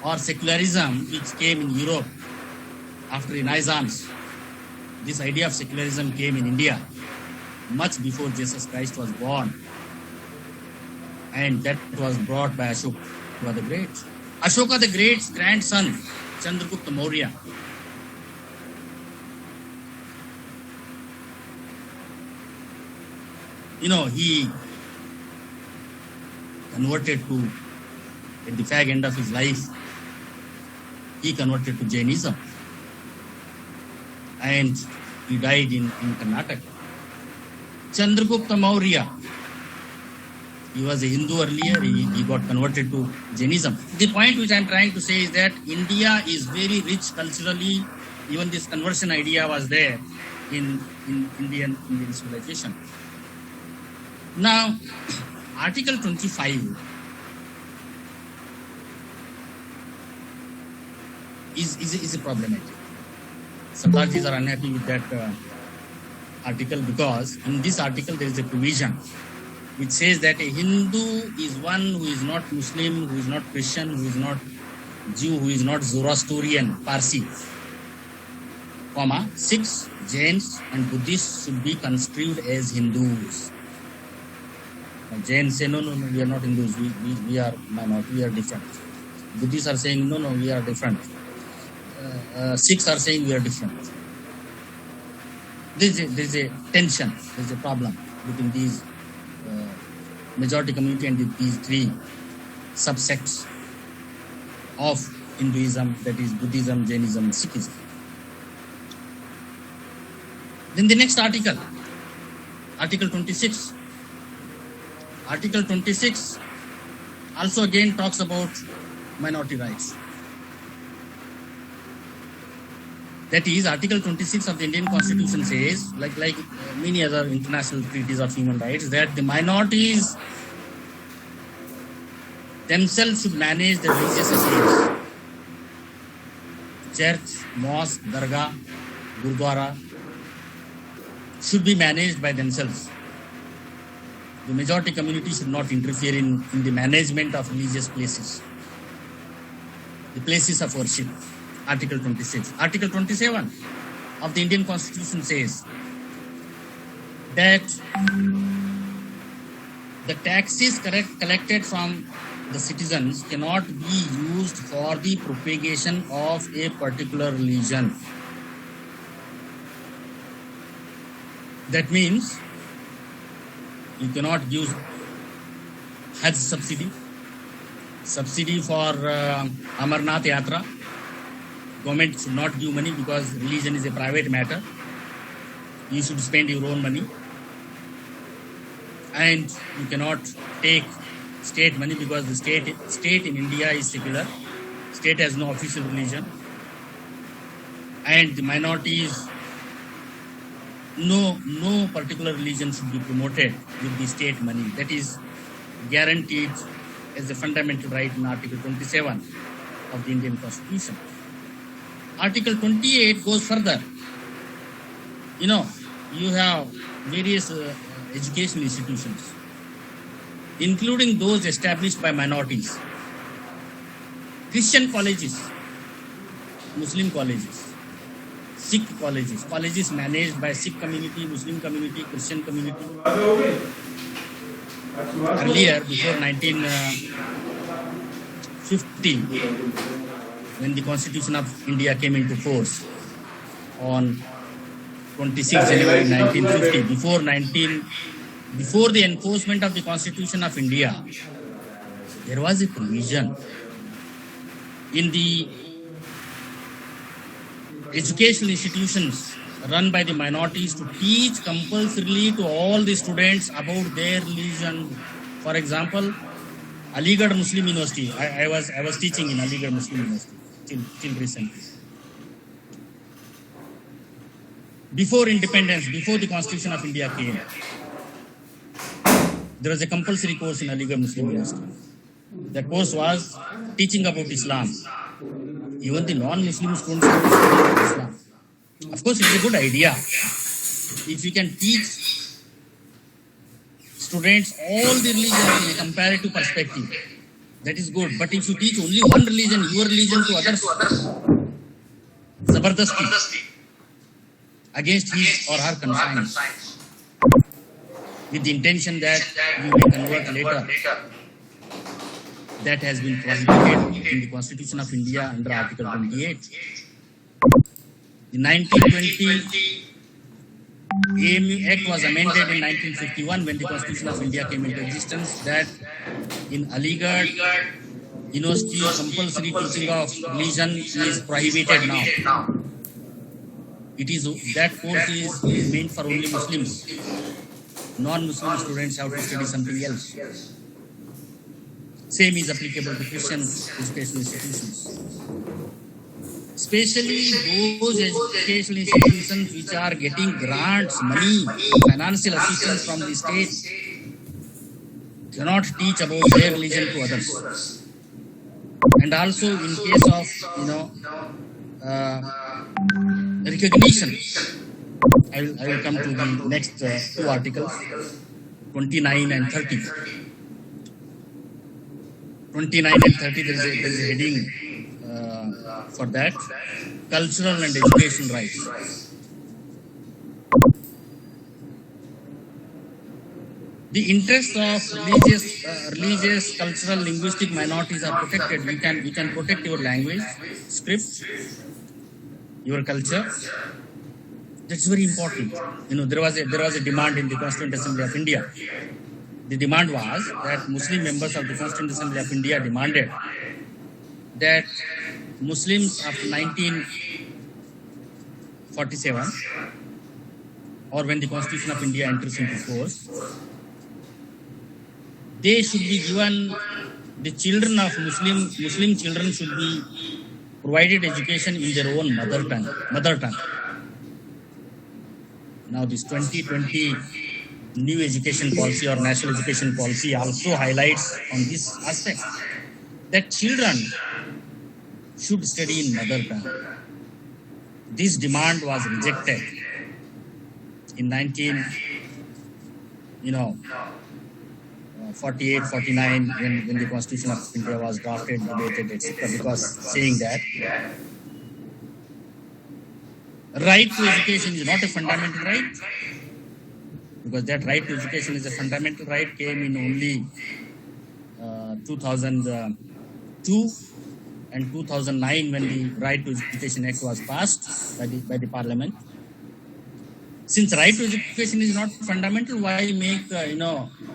or secularism which came in Europe after the Renaissance, this idea of secularism came in India much before Jesus Christ was born, and that was brought by Ashoka the Great. Ashoka the Great's grandson, Chandragupta Maurya, he converted to, at the fag end of his life, he converted to Jainism. And he died in Karnataka. Chandragupta Maurya, he was a Hindu earlier, he got converted to Jainism. The point which I am trying to say is that India is very rich culturally. Even this conversion idea was there in Indian civilization. Now, Article 25 is a problematic. Sardarjis are unhappy with that article because in this article there is a provision which says that a Hindu is one who is not Muslim, who is not Christian, who is not Jew, who is not Zoroastrian, Parsi, Sikhs, Jains and Buddhists should be construed as Hindus. Jains say, no, we are not Hindus, we are minority, we are different. Buddhists are saying, no, we are different. Sikhs are saying we are different. There is a tension, there is a problem between these majority community and these three subsects of Hinduism, that is Buddhism, Jainism, Sikhism. Then the next article, Article 26. Article 26 also again talks about minority rights. That is, Article 26 of the Indian Constitution says, like many other international treaties of human rights, that the minorities themselves should manage the religious affairs. Church, mosque, dargah, gurdwara should be managed by themselves. The majority community should not interfere in the management of religious places, the places of worship. Article 26. Article 27 of the Indian Constitution says that the taxes collected from the citizens cannot be used for the propagation of a particular religion. That means you cannot use Hajj subsidy for Amarnath Yatra. Government should not give money because religion is a private matter. You should spend your own money. And you cannot take state money because the state in India is secular. State has no official religion. And the minorities, no particular religion should be promoted with the state money. That is guaranteed as a fundamental right in Article 27 of the Indian Constitution. Article 28 goes further. You have various educational institutions, including those established by minorities, Christian colleges, Muslim colleges, Sikh colleges managed by Sikh community, Muslim community, Christian community. Earlier, before 1950, when the Constitution of India came into force on 26 January 1950, before the enforcement of the Constitution of India, there was a provision in the educational institutions run by the minorities to teach compulsorily to all the students about their religion. For example, Aligarh Muslim University. I was teaching in Aligarh Muslim University till recently. Before independence, before the Constitution of India came, there was a compulsory course in Aligarh Muslim University. The course was teaching about Islam. Even the non-Muslim students studied Islam. Of course, it's a good idea. if you can teach students all the religions in a comparative perspective, that is good. But if you teach only one religion, your religion to others, zabardasti, against his or her conscience, with the intention that you may convert later, that has been prohibited in the Constitution of India under Article 28. The 1920 AMU Act was amended in 1951 when the Constitution of India came into existence, that in Aligarh University compulsory teaching of religion is prohibited now. It is that course is meant for only Muslims. Non-Muslim students have to study something else. Same is applicable to Christian educational institutions. Especially those educational institutions which are getting grants, money, financial assistance from the state, cannot teach about their religion to others. And also in case of recognition, I will come to the next two articles, 29 and 30. 29 and 30, there is a heading for that, cultural and education rights. The interests of religious, cultural, linguistic minorities are protected. You can protect your language, script, your culture. That's very important. There was a demand in the Constituent Assembly of India. The demand was that Muslim members of the Constituent Assembly of India demanded that Muslims after 1947, or when the Constitution of India enters into force, they should be given, the children of Muslim children should be provided education in their own mother tongue. Now this 2020 new education policy or national education policy also highlights on this aspect, that children should study in mother tongue. This demand was rejected in 48, 49 when the Constitution of India was drafted, debated, etc. Because saying that right to education is not a fundamental right, because that right to education is a fundamental right, came in only 2002 and 2009 when the Right to Education Act was passed by the Parliament. Since right to education is not fundamental, why make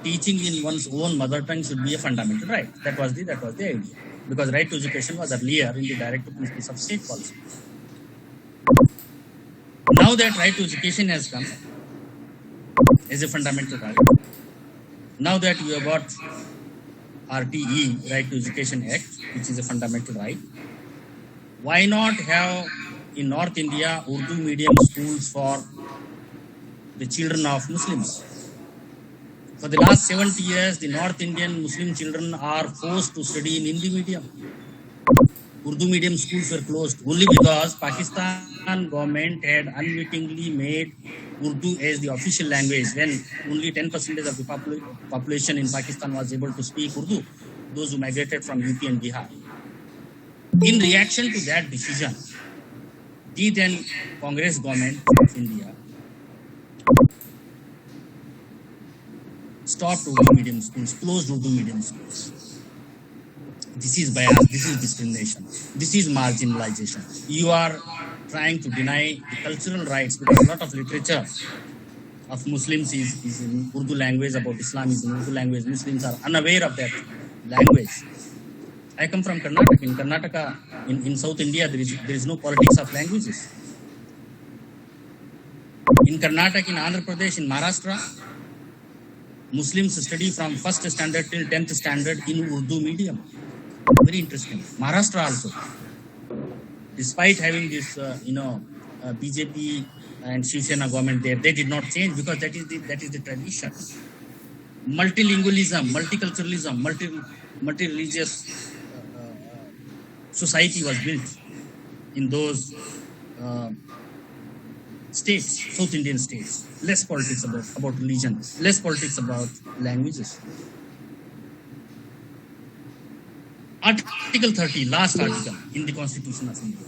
teaching in one's own mother tongue should be a fundamental right? That was the idea, because right to education was earlier in the directive principles of state policy. Now that right to education has come as a fundamental right, now that we have got RTE, Right to Education Act, which is a fundamental right, why not have in North India Urdu medium schools for the children of Muslims? For the last 70 years, the North Indian Muslim children are forced to study in Hindi medium. Urdu medium schools were closed only because Pakistan government had unwittingly made Urdu as the official language when only 10% of the population in Pakistan was able to speak Urdu, those who migrated from UP and Bihar. In reaction to that decision, the then Congress government of India stopped Urdu medium schools, closed Urdu medium schools. This is bias, this is discrimination, this is marginalization. You are trying to deny the cultural rights, because a lot of literature of Muslims is in Urdu language, about Islam is in Urdu language. Muslims are unaware of that language. I come from Karnataka. In Karnataka, in South India, there is no politics of languages. In Karnataka, in Andhra Pradesh, in Maharashtra, Muslims study from 1st standard till 10th standard in Urdu medium. Very interesting. Maharashtra also, despite having this, BJP and Shiv Sena government there, they did not change, because that is the tradition. Multilingualism, multiculturalism, multi-religious society was built in those states, South Indian states. Less politics about religion, less politics about languages. Article 30, last article in the Constitution of India.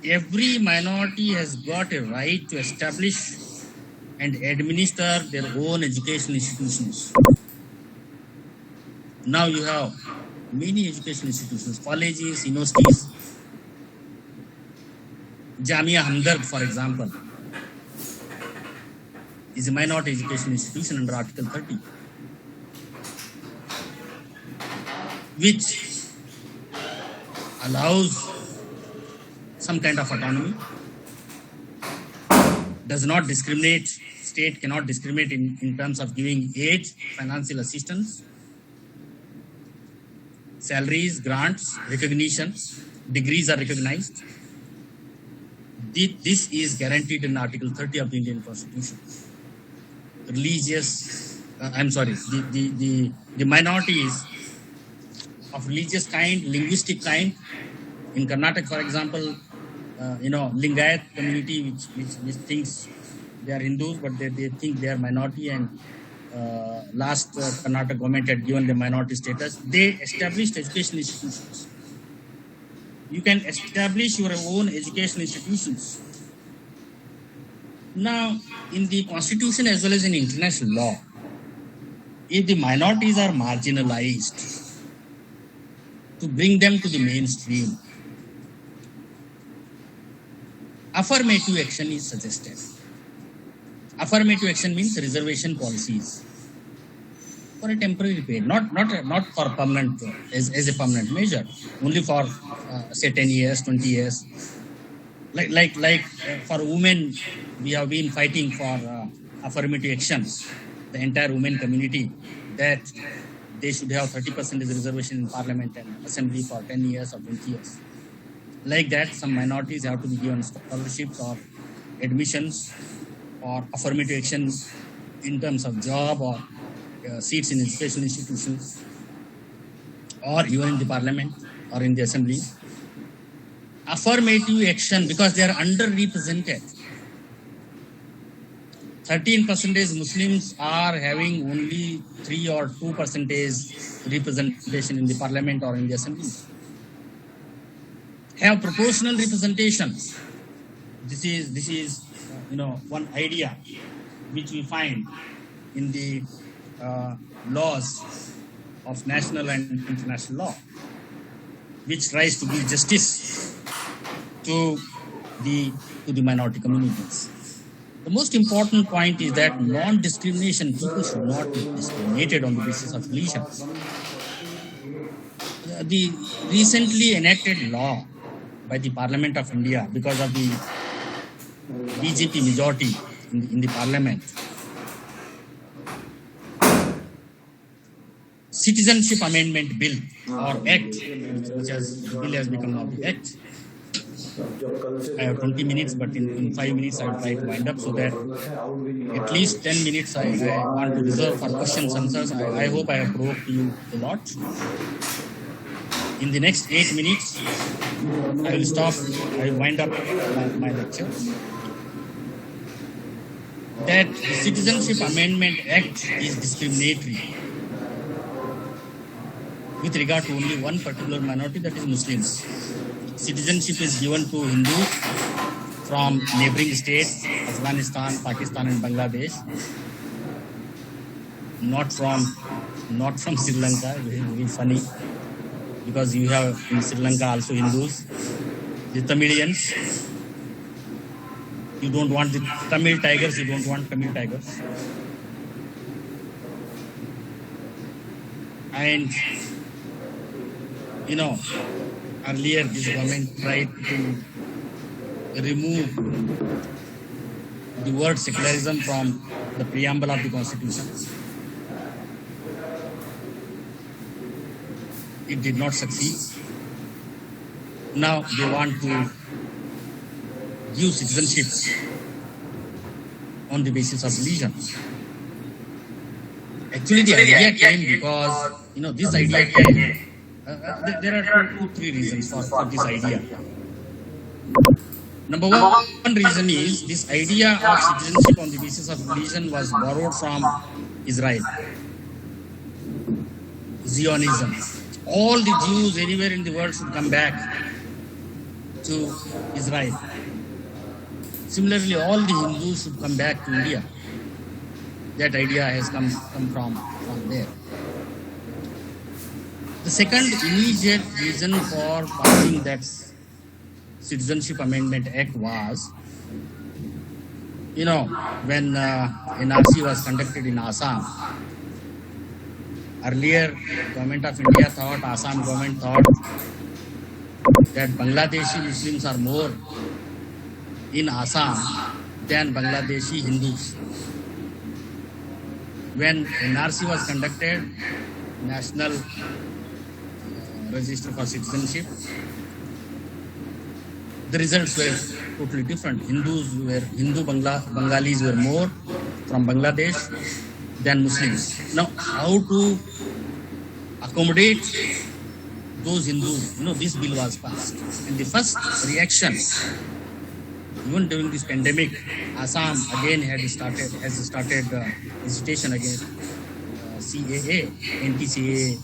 Every minority has got a right to establish and administer their own educational institutions. Now you have many educational institutions, colleges, universities. Jamia Hamdard, for example, is a minority education institution under Article 30, which allows some kind of autonomy, does not discriminate, state cannot discriminate in terms of giving aid, financial assistance, salaries, grants, recognition, degrees are recognized. This is guaranteed in Article 30 of the Indian Constitution. The minorities of religious kind, linguistic kind. In Karnataka, for example, Lingayat community, which thinks they are Hindus, but they think they are minority, and last Karnataka government had given them minority status. They established educational institutions. You can establish your own educational institutions. Now, in the Constitution as well as in international law, if the minorities are marginalized, to bring them to the mainstream, affirmative action is suggested. Affirmative action means reservation policies for a temporary period, not for permanent, as a permanent measure, only for say 10 years, 20 years. Like for women, we have been fighting for affirmative action, the entire women community, that they should have 30% as a reservation in parliament and assembly for 10 years or 20 years. Like that, some minorities have to be given scholarships or admissions or affirmative action in terms of job or seats in educational institutions or even in the parliament or in the assembly. Affirmative action, because they are underrepresented. 13% Muslims are having only 3 or 2% representation in the parliament or in the assembly. Have proportional representation. This is one idea which we find in the laws of national and international law, which tries to give justice to the minority communities. The most important point is that non-discrimination, people should not be discriminated on the basis of religion. The recently enacted law by the Parliament of India, because of the BJP majority in the Parliament, Citizenship Amendment Bill or Act, the bill has become now the Act. I have 20 minutes, but in 5 minutes I will try to wind up, so that at least 10 minutes I want to reserve for questions and answers. I hope I have provoked you a lot. In the next 8 minutes, I will stop, I will wind up my lecture. That the Citizenship Amendment Act is discriminatory with regard to only one particular minority, that is Muslims. Citizenship is given to Hindus from neighboring states, Afghanistan, Pakistan and Bangladesh, not from Sri Lanka. Very funny, because you have in Sri Lanka also Hindus. The Tamilians, you don't want the Tamil tigers, you don't want Tamil tigers. And earlier this government tried to remove the word secularism from the preamble of the Constitution. It did not succeed. Now they want to give citizenship on the basis of religion. Actually, the idea came because, this idea came. There are 2-3 reasons for this idea. Number one reason is this idea of citizenship on the basis of religion was borrowed from Israel. Zionism. All the Jews anywhere in the world should come back to Israel. Similarly, all the Hindus should come back to India. That idea has come from there. The second immediate reason for passing that Citizenship Amendment Act was, when NRC was conducted in Assam, earlier government of India thought, Assam government thought that Bangladeshi Muslims are more in Assam than Bangladeshi Hindus. When NRC was conducted, National Register for Citizenship, the results were totally different. Bengalis were more from Bangladesh than Muslims. Now, how to accommodate those Hindus? This bill was passed. And the first reaction, even during this pandemic, Assam again has started hesitation against CAA. Anti-CAA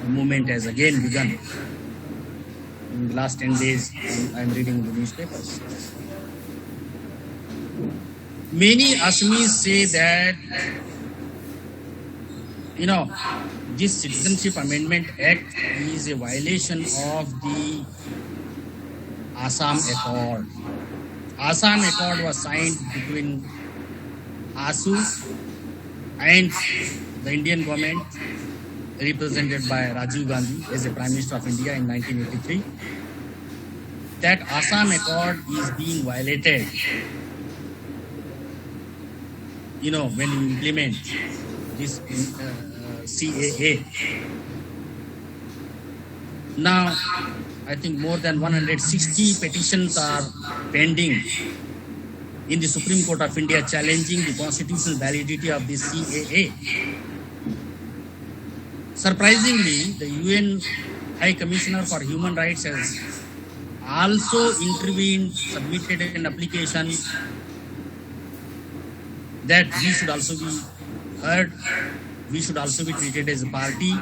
movement has again begun. In the last 10 days, I am reading the newspapers. Many Assamese say that, this Citizenship Amendment Act is a violation of the Assam Accord. Assam Accord was signed between ASU and the Indian government, represented by Rajiv Gandhi as the Prime Minister of India in 1983. That Assam Accord is being violated, when you implement this CAA. Now, I think more than 160 petitions are pending in the Supreme Court of India challenging the constitutional validity of this CAA. Surprisingly, the UN High Commissioner for Human Rights has also intervened, submitted an application that we should also be heard, we should also be treated as a party.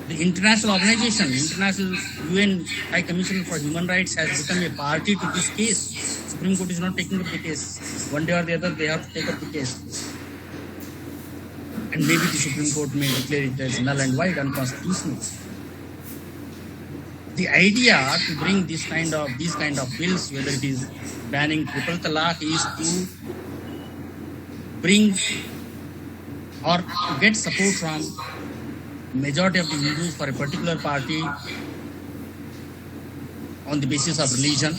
The international organization, International UN High Commissioner for Human Rights has become a party to this case. Supreme Court is not taking up the case. One day or the other, they have to take up the case. And maybe the Supreme Court may declare it as null and void, unconstitutional. The idea to bring these kind of bills, whether it is banning triple talaq, is to bring or to get support from majority of the Hindus for a particular party on the basis of religion,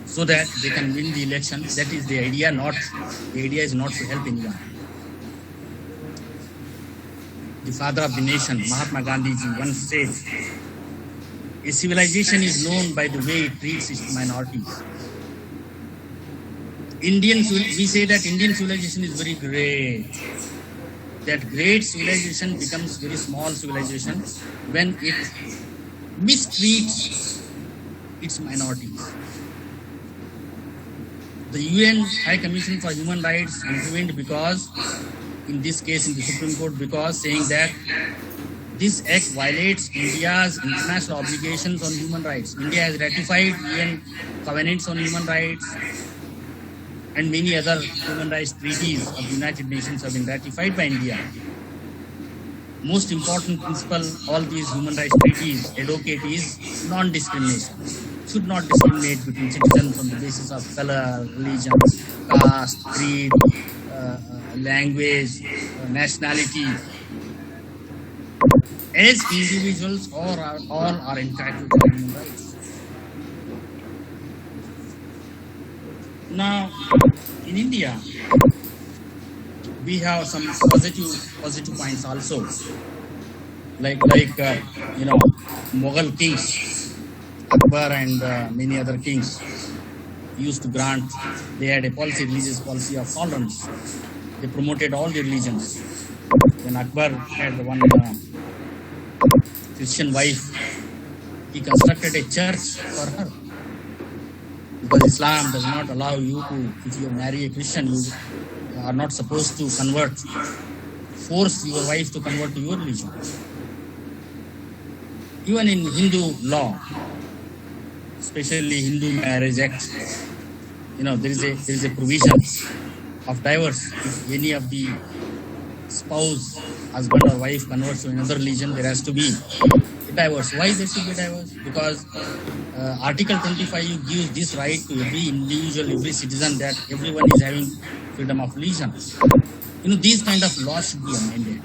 so that they can win the election. That is the idea. The idea is not to help anyone. The father of the nation, Mahatma Gandhi ji, once said, "A civilization is known by the way it treats its minorities." We say that Indian civilization is very great. That great civilization becomes very small civilization when it mistreats its minorities. The UN High Commission for Human Rights intervened because, in this case in the Supreme Court, because saying that this act violates India's international obligations on human rights. India has ratified UN covenants on human rights, and many other human rights treaties of the United Nations have been ratified by India. Most important principle all these human rights treaties advocate is non-discrimination. Should not discriminate between citizens on the basis of color, religion, caste, creed, language, nationality. As individuals, all are entitled to human rights. Now, in India, we have some positive points also, like Mughal kings, Akbar and many other kings used to grant. They had a religious policy of tolerance. They promoted all the religions. When Akbar had one Christian wife, he constructed a church for her. because Islam does not allow you to, if you marry a Christian, you are not supposed to force your wife to convert to your religion. Even in Hindu law, especially Hindu Marriage Act, there is a provision of divorce. If any of the spouse, husband or wife converts to another religion, there has to be a divorce. Why there should be divorce? Because Article 25 gives this right to every individual, every citizen, that everyone is having freedom of religion. These kind of laws should be amended,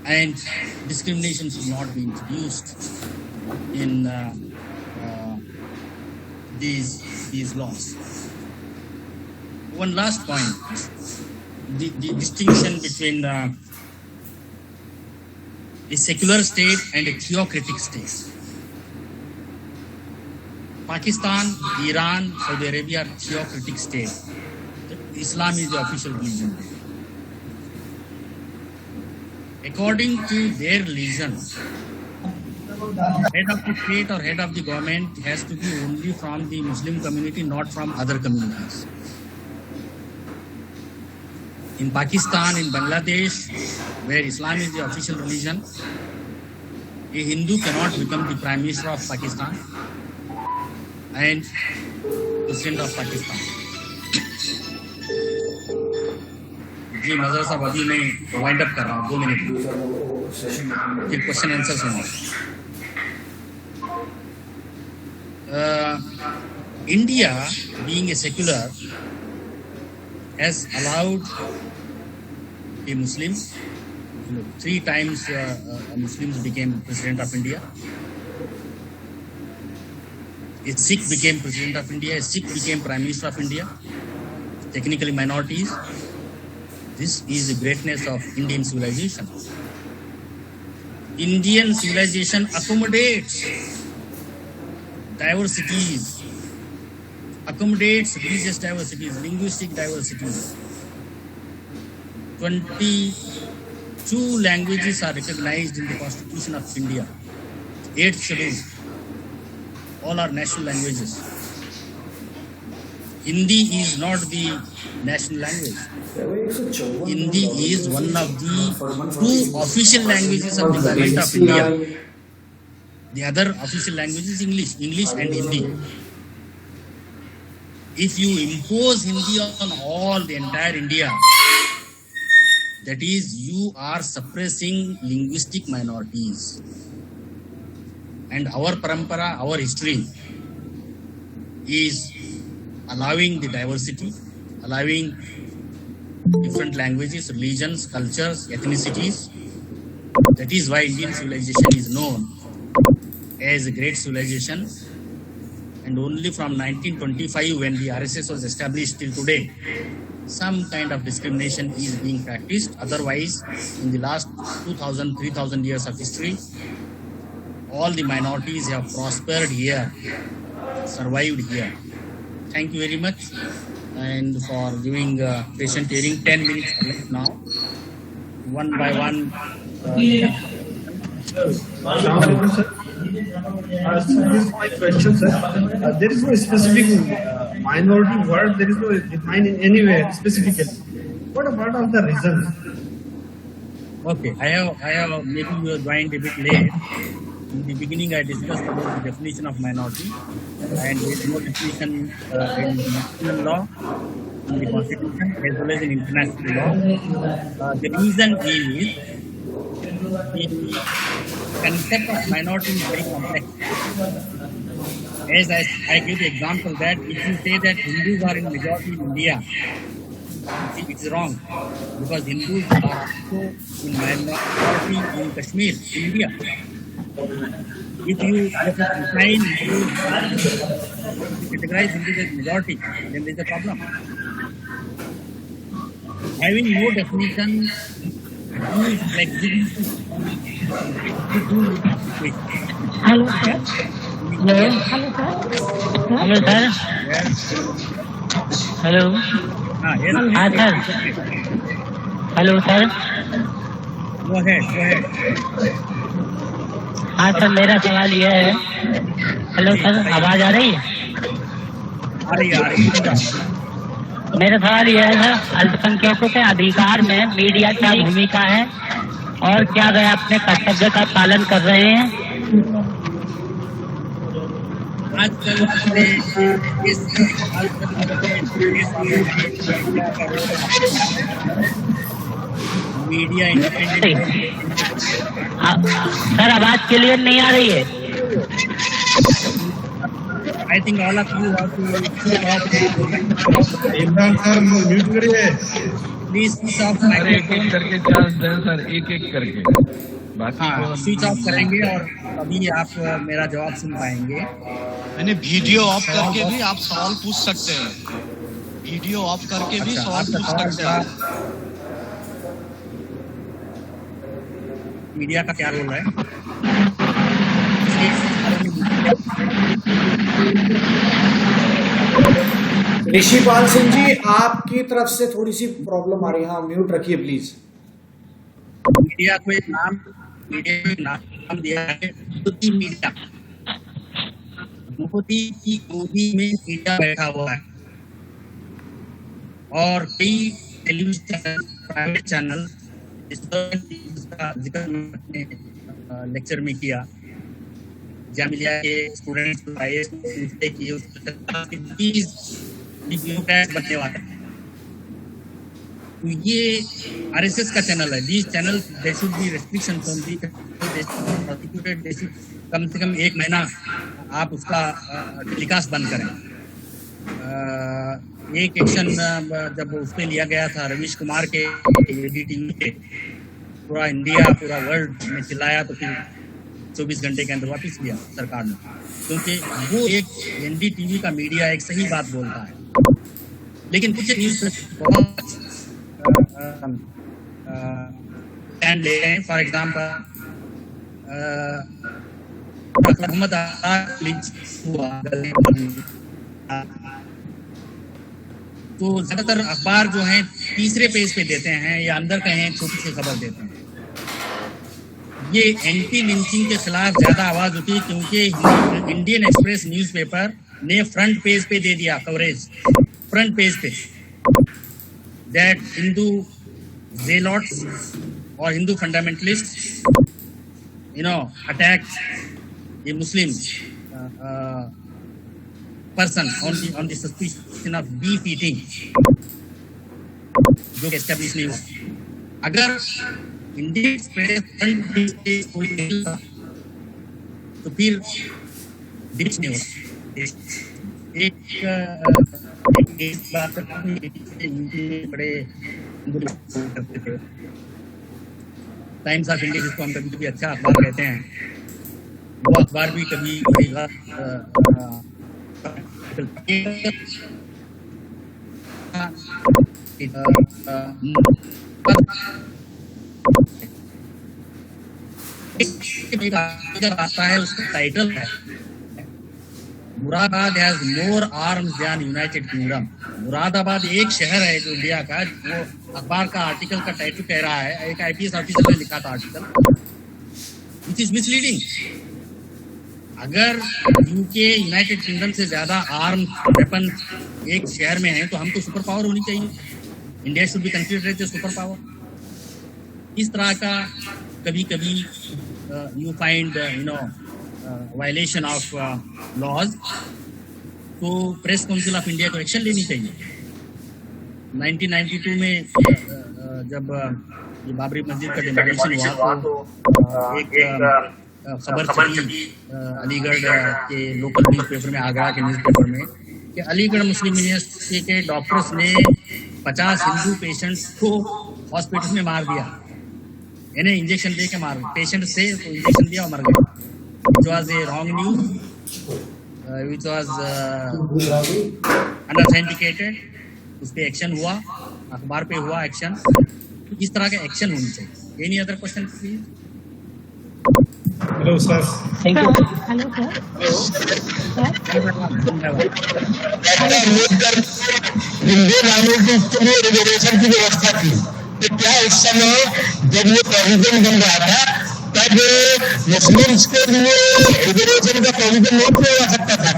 and discrimination should not be introduced in these laws. One last point: the distinction between a secular state and a theocratic state. Pakistan, Iran, Saudi Arabia are theocratic states. Islam is the official religion. According to their religion, head of the state or head of the government has to be only from the Muslim community, not from other communities. In Pakistan, in Bangladesh, where Islam is the official religion, a Hindu cannot become the Prime Minister of Pakistan and President of Pakistan. जी नजर साहब, अभी मैं wind up कर रहा हूँ 2 minute, फिर question answer सुनो. India, being a secular, has allowed a Muslim. 3 times Muslims became President of India. A Sikh became President of India. A Sikh became Prime Minister of India. Technically minorities. This is the greatness of Indian civilization. Indian civilization accommodates diversities, accommodates religious diversities, linguistic diversities. 22 languages are recognized in the Constitution of India. 8th schedule. All are national languages. Hindi is not the national language. Hindi is one of the 2 official languages of the government of India. The other official language is English and Hindi. If you impose Hindi on the entire India, that is, you are suppressing linguistic minorities. And our parampara, our history is allowing the diversity, allowing different languages, religions, cultures, ethnicities. That is why Indian civilization is known as a great civilization. And only from 1925, when the RSS was established till today, some kind of discrimination is being practiced. Otherwise, in the last 2,000, 3,000 years of history, all the minorities have prospered here, survived here. Thank you very much, and for giving patient hearing. 10 minutes left now. One by one. This is my question, sir. There is no specific minority word. There is no defined in anywhere specifically. What about of the reason? Okay, I have maybe you joined a bit late. In the beginning, I discussed about the definition of minority, and there is no definition in the national law, in the constitution, as well as in international law. The reason is the concept of minority is very complex. As I give the example that if you say that Hindus are in majority in India, it's wrong, because Hindus are also in minority in Kashmir, India. If you define Hindus, categorize Hindus as majority, then there is a problem. Having no definition is flexibility. Hello, sir. Hello. Hello, sir. Hello, sir. Hello. Yes. Hi, sir. Hello, sir. Go ahead. हाँ sir, मेरा सवाल यह है. Hello sir, आवाज आ रही है? आ रही है। मेरा सवाल यह है, अल्पसंख्यकों के अधिकार में मीडिया क्या भूमिका है और क्या वे अपने कर्तव्य का पालन कर रहे हैं? आजकल इस मीडिया इंडिपेंडेंट सर आवाज क्लियर नहीं आ रही है। I think all of you have Imran sir mute करिए। प्लीज स्विच ऑफ एक करके चांस दें सर, एक करके। हाँ, स्विच ऑफ करेंगे और अभी आप मेरा जवाब सुन पाएंगे। मैंने वीडियो ऑफ करके भी आप सवाल पूछ सकते हैं। वीडियो ऑफ करके भी सवाल पूछ सकते हैं। मीडिया का क्या रोल है? ऋषिपाल सिंह जी, आपकी तरफ से थोड़ी सी प्रॉब्लम आ रही है। हाँ, म्यूट रखिए प्लीज। मीडिया को एक नाम दिया है मोदी मीडिया। मोदी की गोदी में मीडिया बैठा हुआ है और कई टेलीविजन प्राइवेट चैनल इसका जिक्र अपने लेक्चर में किया। जामिया के स्टूडेंट्स पूछते कि बनने वाला है, तो ये आरएसएस का चैनल है। These channel they should be restriction from the prosecuted. They should come से कम 1 महीना आप उसका टेलीकास्ट बंद करें। एक एक्शन जब उस पर लिया गया था रवीश कुमार के एडीटीवी पे, पूरा इंडिया पूरा वर्ल्ड में चिल्लाया, तो फिर 24 घंटे के अंदर वापस लिया सरकार ने, क्योंकि वो एक एनडीटीवी का मीडिया एक सही बात बोलता है। लेकिन कुछ न्यूज बहुत स्टैंड ले रहे हैं। फॉर एग्जाम्पल मोहम्मद हुआ, तो ज्यादातर अखबार जो हैं तीसरे पेज पे देते हैं या अंदर कहीं छोटी सी खबर देते हैं। ये एंटी लिंचिंग के खिलाफ ज्यादा आवाज होती है, क्योंकि इंडियन एक्सप्रेस न्यूज़पेपर ने फ्रंट पेज पे दे दिया कवरेज, फ्रंट पेज पे, दैट हिंदू जेलॉट्स और Hindu fundamentalist attack A Muslim person on the suspicion of beef eating, जो एस्टेब्लिश नहीं हुआ। अगर इंडियन एक्सप्रेस फ्रंट पेज पे कोई नहीं था तो फिर डिच नहीं होगा। एक बात बड़े करते थे, टाइम्स ऑफ इंडिया जिसको हम कभी कभी अच्छा अखबार कहते हैं, वो अखबार भी कभी आता है, उसका टाइटल है Moradabad has more arms than United Kingdom. Moradabad एक शहर है जो इंडिया का, वो अखबार का आर्टिकल का टाइटल कह रहा है। एक आईपीएस ऑफिसर ने लिखा था आर्टिकल, विच इज मिसलीडिंग। अगर यूके यूनाइटेड किंगडम से ज्यादा आर्म वेपन एक शहर में है, तो हम तो सुपर पावर होनी चाहिए। India should be considered as a super power. इस तरह का कभी कभी you find violation of laws, तो प्रेस काउंसिल ऑफ इंडिया को एक्शन लेनी चाहिए। 1992 में जब ये बाबरी मस्जिद का डिमोलिशन हुआ, तो एक खबर चली अलीगढ़ के लोकल न्यूज़पेपर में, आगरा के न्यूज़पेपर में, कि अलीगढ़ मुस्लिम यूनिवर्सिटी के डॉक्टर्स ने 50 हिंदू पेशेंट्स को हॉस्पिटल में मार दिया। इन्हें इंजेक्शन दे के मार, पेशेंट से तो इंजेक्शन दिया और मर गए। It was a wrong news, which was unauthenticated. उस पर एक्शन हुआ, अखबार पे हुआ एक्शन। इस तरह के एक्शन होनी चाहिए। Any other question please? Hello sir. Thank you. Hello sir. Reservation की व्यवस्था की, तो क्या इस समय जब ये प्रोविजन बन रहा था, तब आज मुस्लिम्स के लिए रिजर्वेशन का प्रोविजन नहीं किया जा सकता था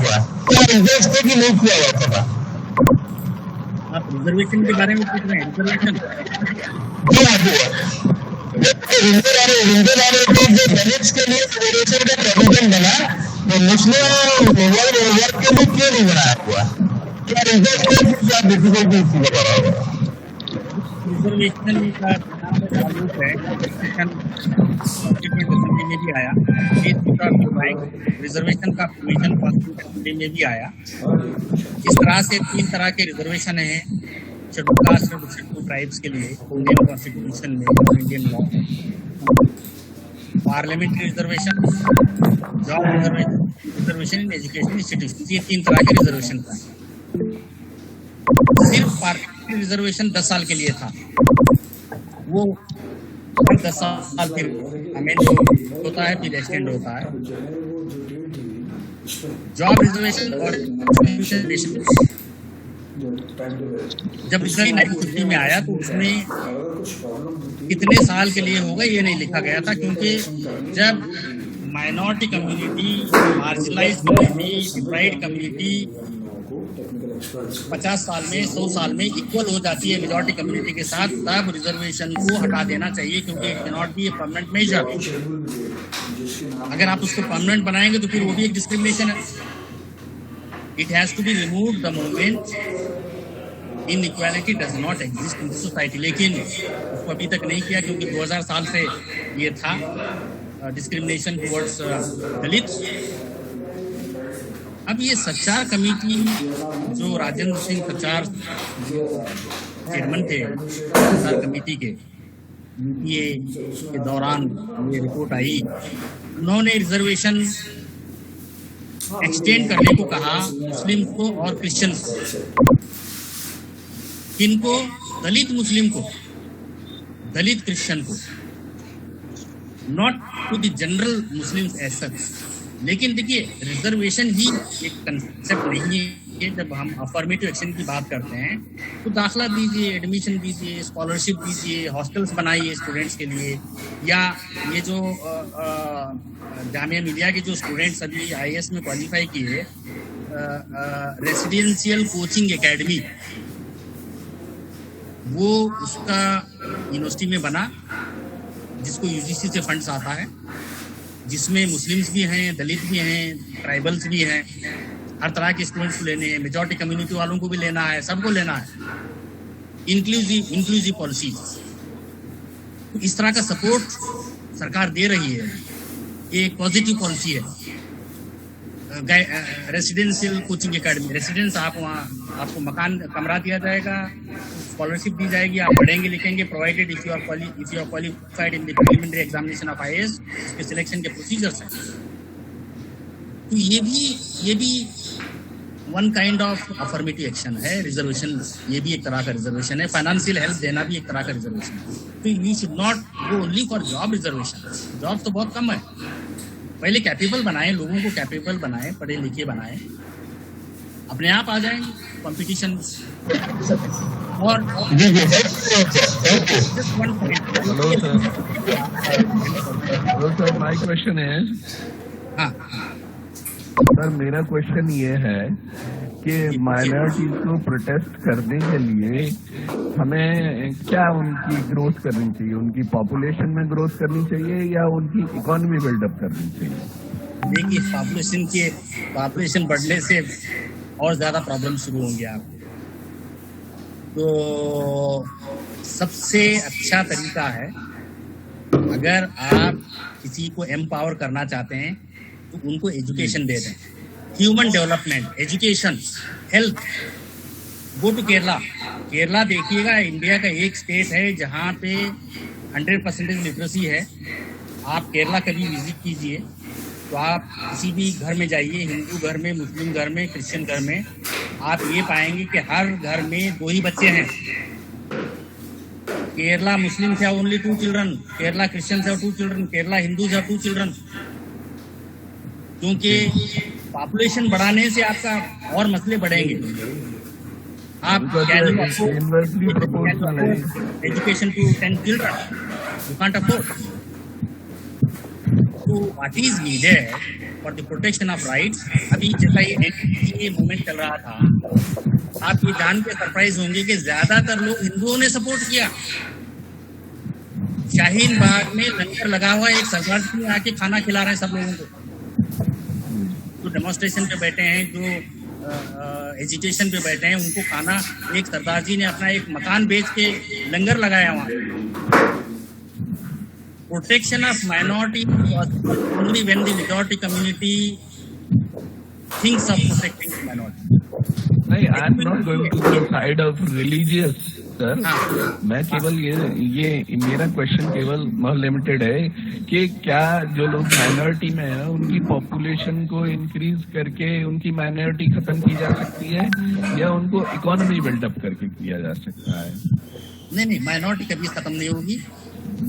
क्या रिजर्व थे कि नहीं किया जाता था? आप रिजर्वेशन के बारे में पूछ रहे हैं? रिजर्वेशन दलित्स के लिए रिजर्वेशन का प्रोविजन बना तो मुस्लिम वर्ग के लिए क्यों नहीं बनाया हुआ? क्या रिजर्व क्या डिफिकल्टी बता रहा होगा? रिजर्वेशन का आलोक है, कॉन्स्टिट्यूशन में भी आया, रिजर्वेशन का प्रोविजन कॉन्स्टिट्यूशन में भी आया। इस तरह से 3 तरह के रिजर्वेशन हैं शेड्यूल कास्ट और शेड्यूल ट्राइब्स के लिए इंडियन कॉन्स्टिट्यूशन में, Indian law. Parliamentary reservation, job reservation in education institution, ये 3 तरह के रिजर्वेशन था। सिर्फ पार्लियामेंट्री रिजर्वेशन 10 साल के लिए था, वो 10 साल फिर अमेंड होता है, फिर एक्सटेंड होता है। जॉब रिजर्वेशन और जब इसका 1950 में आया तो उसमें कितने साल के लिए होगा ये नहीं लिखा गया था, क्योंकि जब minority community, marginalise community, deprived community 50 साल में, 100 साल में इक्वल हो जाती है मेजॉरिटी कम्युनिटी के साथ, तब रिजर्वेशन को हटा देना चाहिए, क्योंकि it can not be a permanent measure. अगर आप उसको परमानेंट बनाएंगे तो फिर वो भी एक डिस्क्रिमिनेशन है। It has to be removed the moment inequality does not exist in society. लेकिन उसको अभी तक नहीं किया, क्योंकि 2000 साल से ये था डिस्क्रिमिनेशन टुवर्ड्स दलित। अब ये सच्चार कमेटी जो राजेंद्र सिंह सच्चार चेयरमैन थे सच्चार कमेटी के, ये के दौरान ये रिपोर्ट आई, उन्होंने रिजर्वेशन एक्सटेंड करने को कहा मुस्लिम को और क्रिश्चियन को। किनको? दलित मुस्लिम को, दलित क्रिश्चियन को, not to the general Muslims as such. लेकिन देखिए, रिजर्वेशन ही एक कंसेप्ट नहीं है। जब हम अफर्मेटिव एक्शन की बात करते हैं तो दाखला दीजिए, एडमिशन दीजिए, स्कॉलरशिप दीजिए, हॉस्टल्स बनाइए स्टूडेंट्स के लिए, या ये जो जामिया मिलिया के जो स्टूडेंट्स अभी IAS में क्वालिफाई किए, रेसिडेंशियल कोचिंग एकेडमी, वो उसका यूनिवर्सिटी में बना, जिसको UGC से फंड्स आता है, जिसमें मुस्लिम्स भी हैं, दलित भी हैं, ट्राइबल्स भी हैं, हर तरह के स्टूडेंट्स को लेने हैं, मेजॉरिटी कम्युनिटी वालों को भी लेना है, सबको लेना है। इंक्लूसिव पॉलिसी, इस तरह का सपोर्ट सरकार दे रही है, ये एक पॉजिटिव पॉलिसी है। रेसिडेंशियल कोचिंग एकेडमी, रेसिडेंस आप वहाँ, आपको मकान कमरा दिया जाएगा, स्कॉलरशिप दी जाएगी, आप पढ़ेंगे लिखेंगे, provided if you are qualified in the preliminary examination of IAS, इसके सिलेक्शन के प्रोसीजर्स हैं। तो ये भी one kind of affirmative action है। रिजर्वेशन ये भी एक तरह का रिजर्वेशन है, फाइनेंशियल हेल्प देना भी एक तरह का रिजर्वेशन है। तो you should not go only for job reservation. Job तो बहुत कम है, पहले कैपेबल बनाएं, लोगों को कैपेबल बनाएं, पढ़े लिखे बनाएं, अपने आप आ जाएंगे कंपटीशन। और हेलो सर, माय क्वेश्चन है। हाँ सर, मेरा क्वेश्चन ये है कि माइनॉरिटीज को प्रोटेस्ट करने के लिए हमें क्या उनकी ग्रोथ करनी चाहिए? उनकी पॉपुलेशन में ग्रोथ करनी चाहिए या उनकी इकोनॉमी बिल्डअप करनी चाहिए? देखिए, पॉपुलेशन बढ़ने से और ज्यादा प्रॉब्लम शुरू होंगे आप। तो सबसे अच्छा तरीका है, अगर आप किसी को एम्पावर करना चाहते हैं तो उनको एजुकेशन दे दें। Human development, education, health. Go to Kerala. Kerala देखिएगा, इंडिया का एक स्टेट है जहाँ पे 100% लिटरेसी है। आप केरला कभी विजिट कीजिए तो आप किसी भी घर में जाइए, हिंदू घर में, मुस्लिम घर में, क्रिश्चियन घर में, आप ये पाएंगे कि हर घर में 2 ही बच्चे हैं। केरला मुस्लिम है ओनली 2 चिल्ड्रन, केरला क्रिश्चियन है 2 चिल्ड्रन, केरला हिंदू है 2 चिल्ड्रन। क्योंकि पॉपुलेशन बढ़ाने से आपका और मसले बढ़ेंगे। आप education to 10 children, you can't afford. what is needed for the protection of rights, अभी जैसा ये मूवमेंट चल रहा था, आप ये जान के सरप्राइज होंगे कि ज्यादातर लोग हिंदुओं ने सपोर्ट किया। शाहीन बाग में लंगर लगा हुआ एक सरदार जी आके खाना खिला रहे हैं सब लोगों को, जो डेमोन्स्ट्रेशन पे बैठे हैं, जो एजिटेशन पे बैठे हैं, उनको खाना एक सरदार जी ने अपना एक मकान बेच के लंगर लगाया वहाँ। Protection of minority only when the majority community thinks of protecting the minority. नहीं, I am not going to the side of religious sir. मैं केवल ये मेरा क्वेश्चन केवल लिमिटेड है कि क्या जो लोग माइनॉरिटी में है उनकी पॉपुलेशन को इंक्रीज करके उनकी माइनॉरिटी खत्म की जा सकती है या उनको इकोनॉमी बिल्डअप करके किया जा सकता है? नहीं, माइनॉरिटी कभी खत्म नहीं होगी।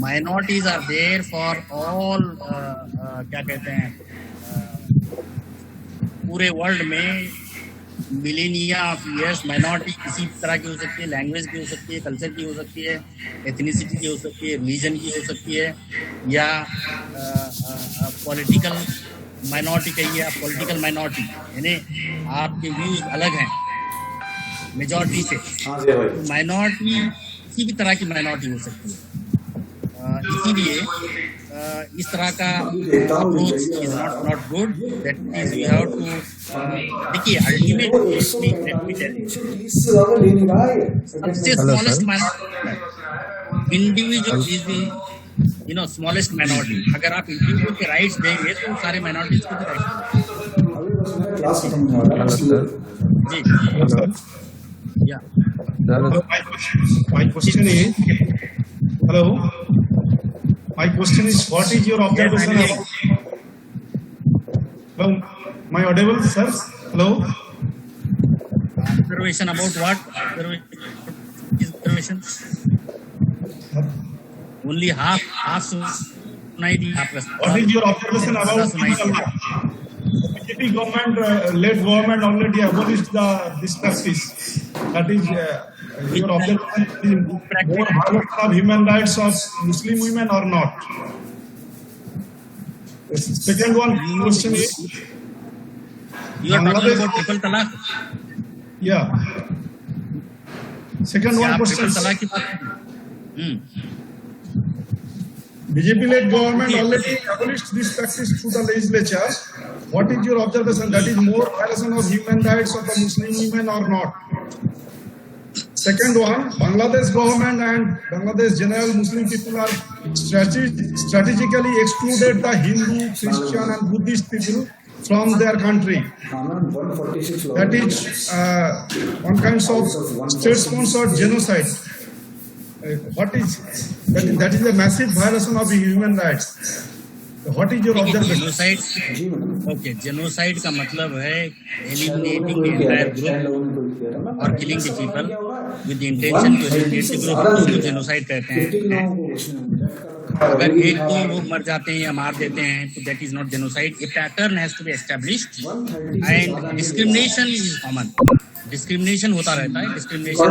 Minorities are there for all, क्या कहते हैं, पूरे वर्ल्ड में मिलेनिया ऑफ ईयर्स माइनॉरिटी किसी तरह की हो सकती है, लैंग्वेज की हो सकती है, कल्चर की हो सकती है, एथनिसिटी की हो सकती है, रिलीजन की हो सकती है, या पॉलिटिकल माइनॉरिटी कहिए आप, पॉलिटिकल माइनॉरिटी, यानी आपके व्यूज अलग हैं मेजॉरिटी से। माइनॉरिटी किसी भी तरह की माइनॉरिटी हो सकती है। इसीलिए इस तरह का approach is not good. That is we have to, देखिए अल्टीमेटली सबसे smallest minority individual is the smallest minority. अगर आप इंडिविजुअल के राइट्स देंगे तो सारे माइनॉरिटीज को भी राइट्स जी। या My question is, hello. My question is, what is your observation about? Hello, my audible, sir? Hello. Observation about what? Observation. Only half सुनाई दी आपका। What is your observation about? BJP government, led government already abolished this practice. That is your observation is more violation of human rights of Muslim women or not? The second one question is, You are talking about triple talaq? yeah. Second one आप question. triple talaq की बात BJP-led government already abolished this practice through the legislature. What is your observation? That is more violation of human rights of the Muslim women or not? Second one, Bangladesh government and Bangladesh general Muslim people are strategically excluded the Hindu, Christian and Buddhist people from their country. That is one kind of state-sponsored genocide. What is that is a massive violation of human rights. What is your observation? Genocide, okay, genocide का मतलब है eliminating the entire group और killing the people with the intention to eliminate the group, उसको genocide कहते हैं। अगर एक दो लोग मर जाते हैं या मार देते हैं तो that is not genocide. A pattern has to be established and discrimination is common. Discrimination होता रहता है। डिस्क्रिमिनेशन,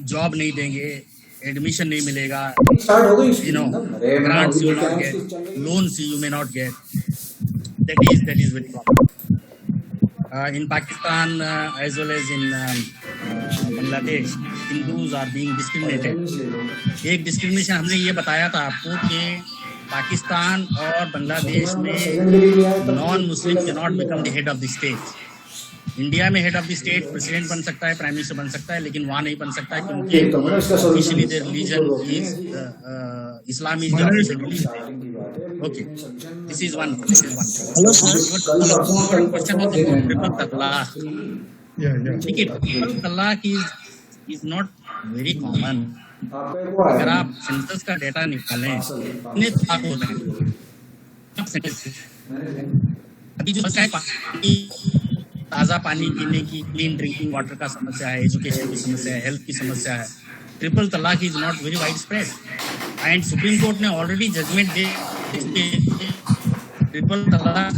जॉब नहीं देंगे, एडमिशन नहीं मिलेगा, grants you will not get, loans you may not get. That is very common. In Pakistan as well as in Bangladesh, Hindus are being discriminated. एक discrimination हमने ये बताया था आपको कि पाकिस्तान और बांग्लादेश में non Muslim can not become the head of the state. India में head of the state president बन सकता है, प्राइम मिनिस्टर बन सकता है, लेकिन वहाँ नहीं बन सकता है क्योंकि officially their religion is Islam is the official religion. Okay, this is one. Hello sir, question of triple तलाक। ठीक है, triple talaq is not very common. अगर आप सेंसस का डेटा निकालें कितने तलाक होते हैं अभी जो है, ताज़ा पानी पीने की, क्लीन ड्रिंकिंग वाटर का समस्या है, एजुकेशन की समस्या है, हेल्थ की समस्या है। Triple talaq is not very wide spread and Supreme Court ने ऑलरेडी जजमेंट दे triple talaq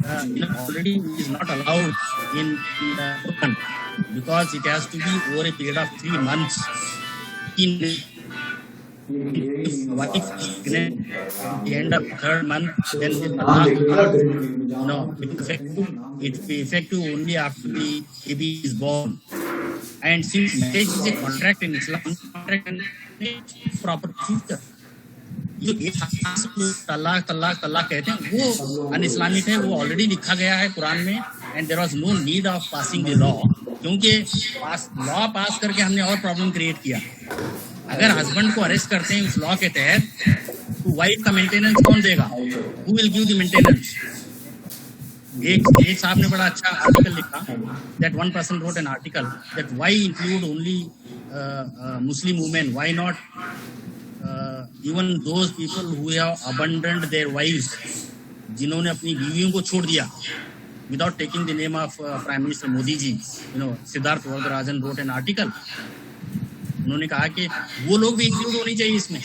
already is not allowed in because it has to be over a period of 3 months। if wife pregnant at the end of third month, then the talaq, no, it will be effective only after the baby is born. And since marriage is a contract in Islam, contract and proper future. जो एक तलाक तलाक तलाक कहते हैं वो अनइस्लामिक है, वो ऑलरेडी लिखा गया है कुरान में, and there was no need of passing the law, क्योंकि लॉ पास करके हमने और प्रॉब्लम क्रिएट किया। अगर हस्बैंड को अरेस्ट करते हैं उस लॉ के तहत, तो वाइफ का मेंटेनेंस कौन देगा? Who will give the maintenance? एक साहब ने बड़ा अच्छा आर्टिकल लिखा, that one person wrote an article that why include only Muslim women, why not even those people who have abandoned their wives, जिन्होंने अपनी बीवियों को छोड़ दिया, without taking the name of Prime Minister Modi ji, Siddharth Varadarajan wrote an article. उन्होंने कहा कि वो लोग भी इंक्लूड होनी चाहिए इसमें.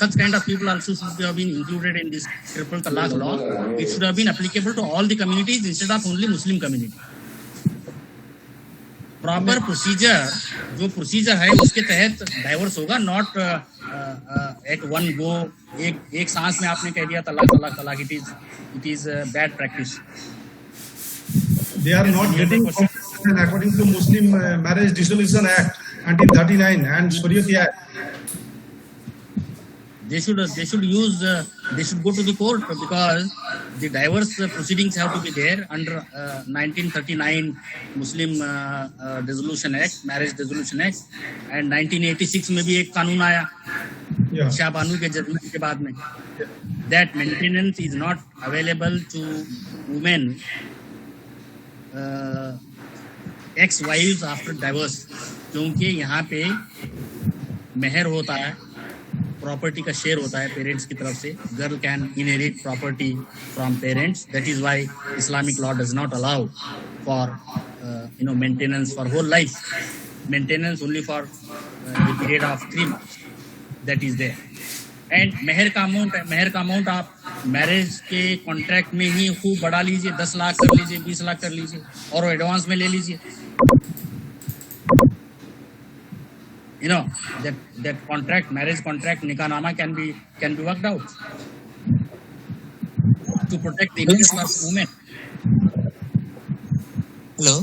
Such kind of people also should have been included in this triple talaq law. It should have been applicable to all the communities instead of only Muslim community. Proper procedure, जो procedure है उसके तहत divorce होगा, not at one go, एक सांस में आपने कह दिया तलाक तलाक तलाक. It is bad practice. They are not getting compensation according to Muslim Marriage Dissolution Act 1939 and Shariat Act. They should go to the court, because the divorce proceedings have to be there under 1939 Muslim Dissolution Act, Marriage Dissolution Act, and 1986 में भी एक कानून आया शाहबानू के judgement के बाद में, that maintenance is not available to women ex-wives after divorce, क्योंकि यहाँ पे मेहर होता है, प्रॉपर्टी का शेयर होता है पेरेंट्स की तरफ से. Girl can inherit property from parents. That is why Islamic law does not allow for maintenance for whole life. Maintenance only for the period of 3 months. That is there. And मेहर का amount आप marriage के contract में ही खूब बढ़ा लीजिए, 10 लाख कर लीजिए, 20 लाख कर लीजिए, और एडवांस में ले लीजिए. That contract, marriage contract, nikahnaama can be worked out to protect the interests of women. Hello.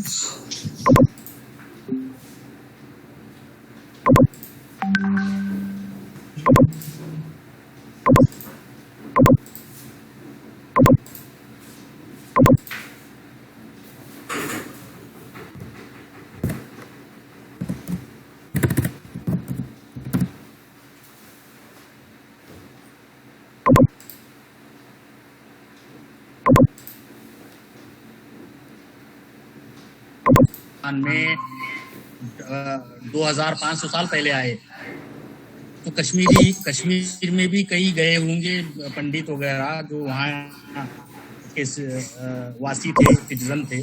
में 2500 साल पहले आए, तो कश्मीर में भी कई गए होंगे पंडित वगैरह जो वहाँ के वासी थे, सिटीजन थे.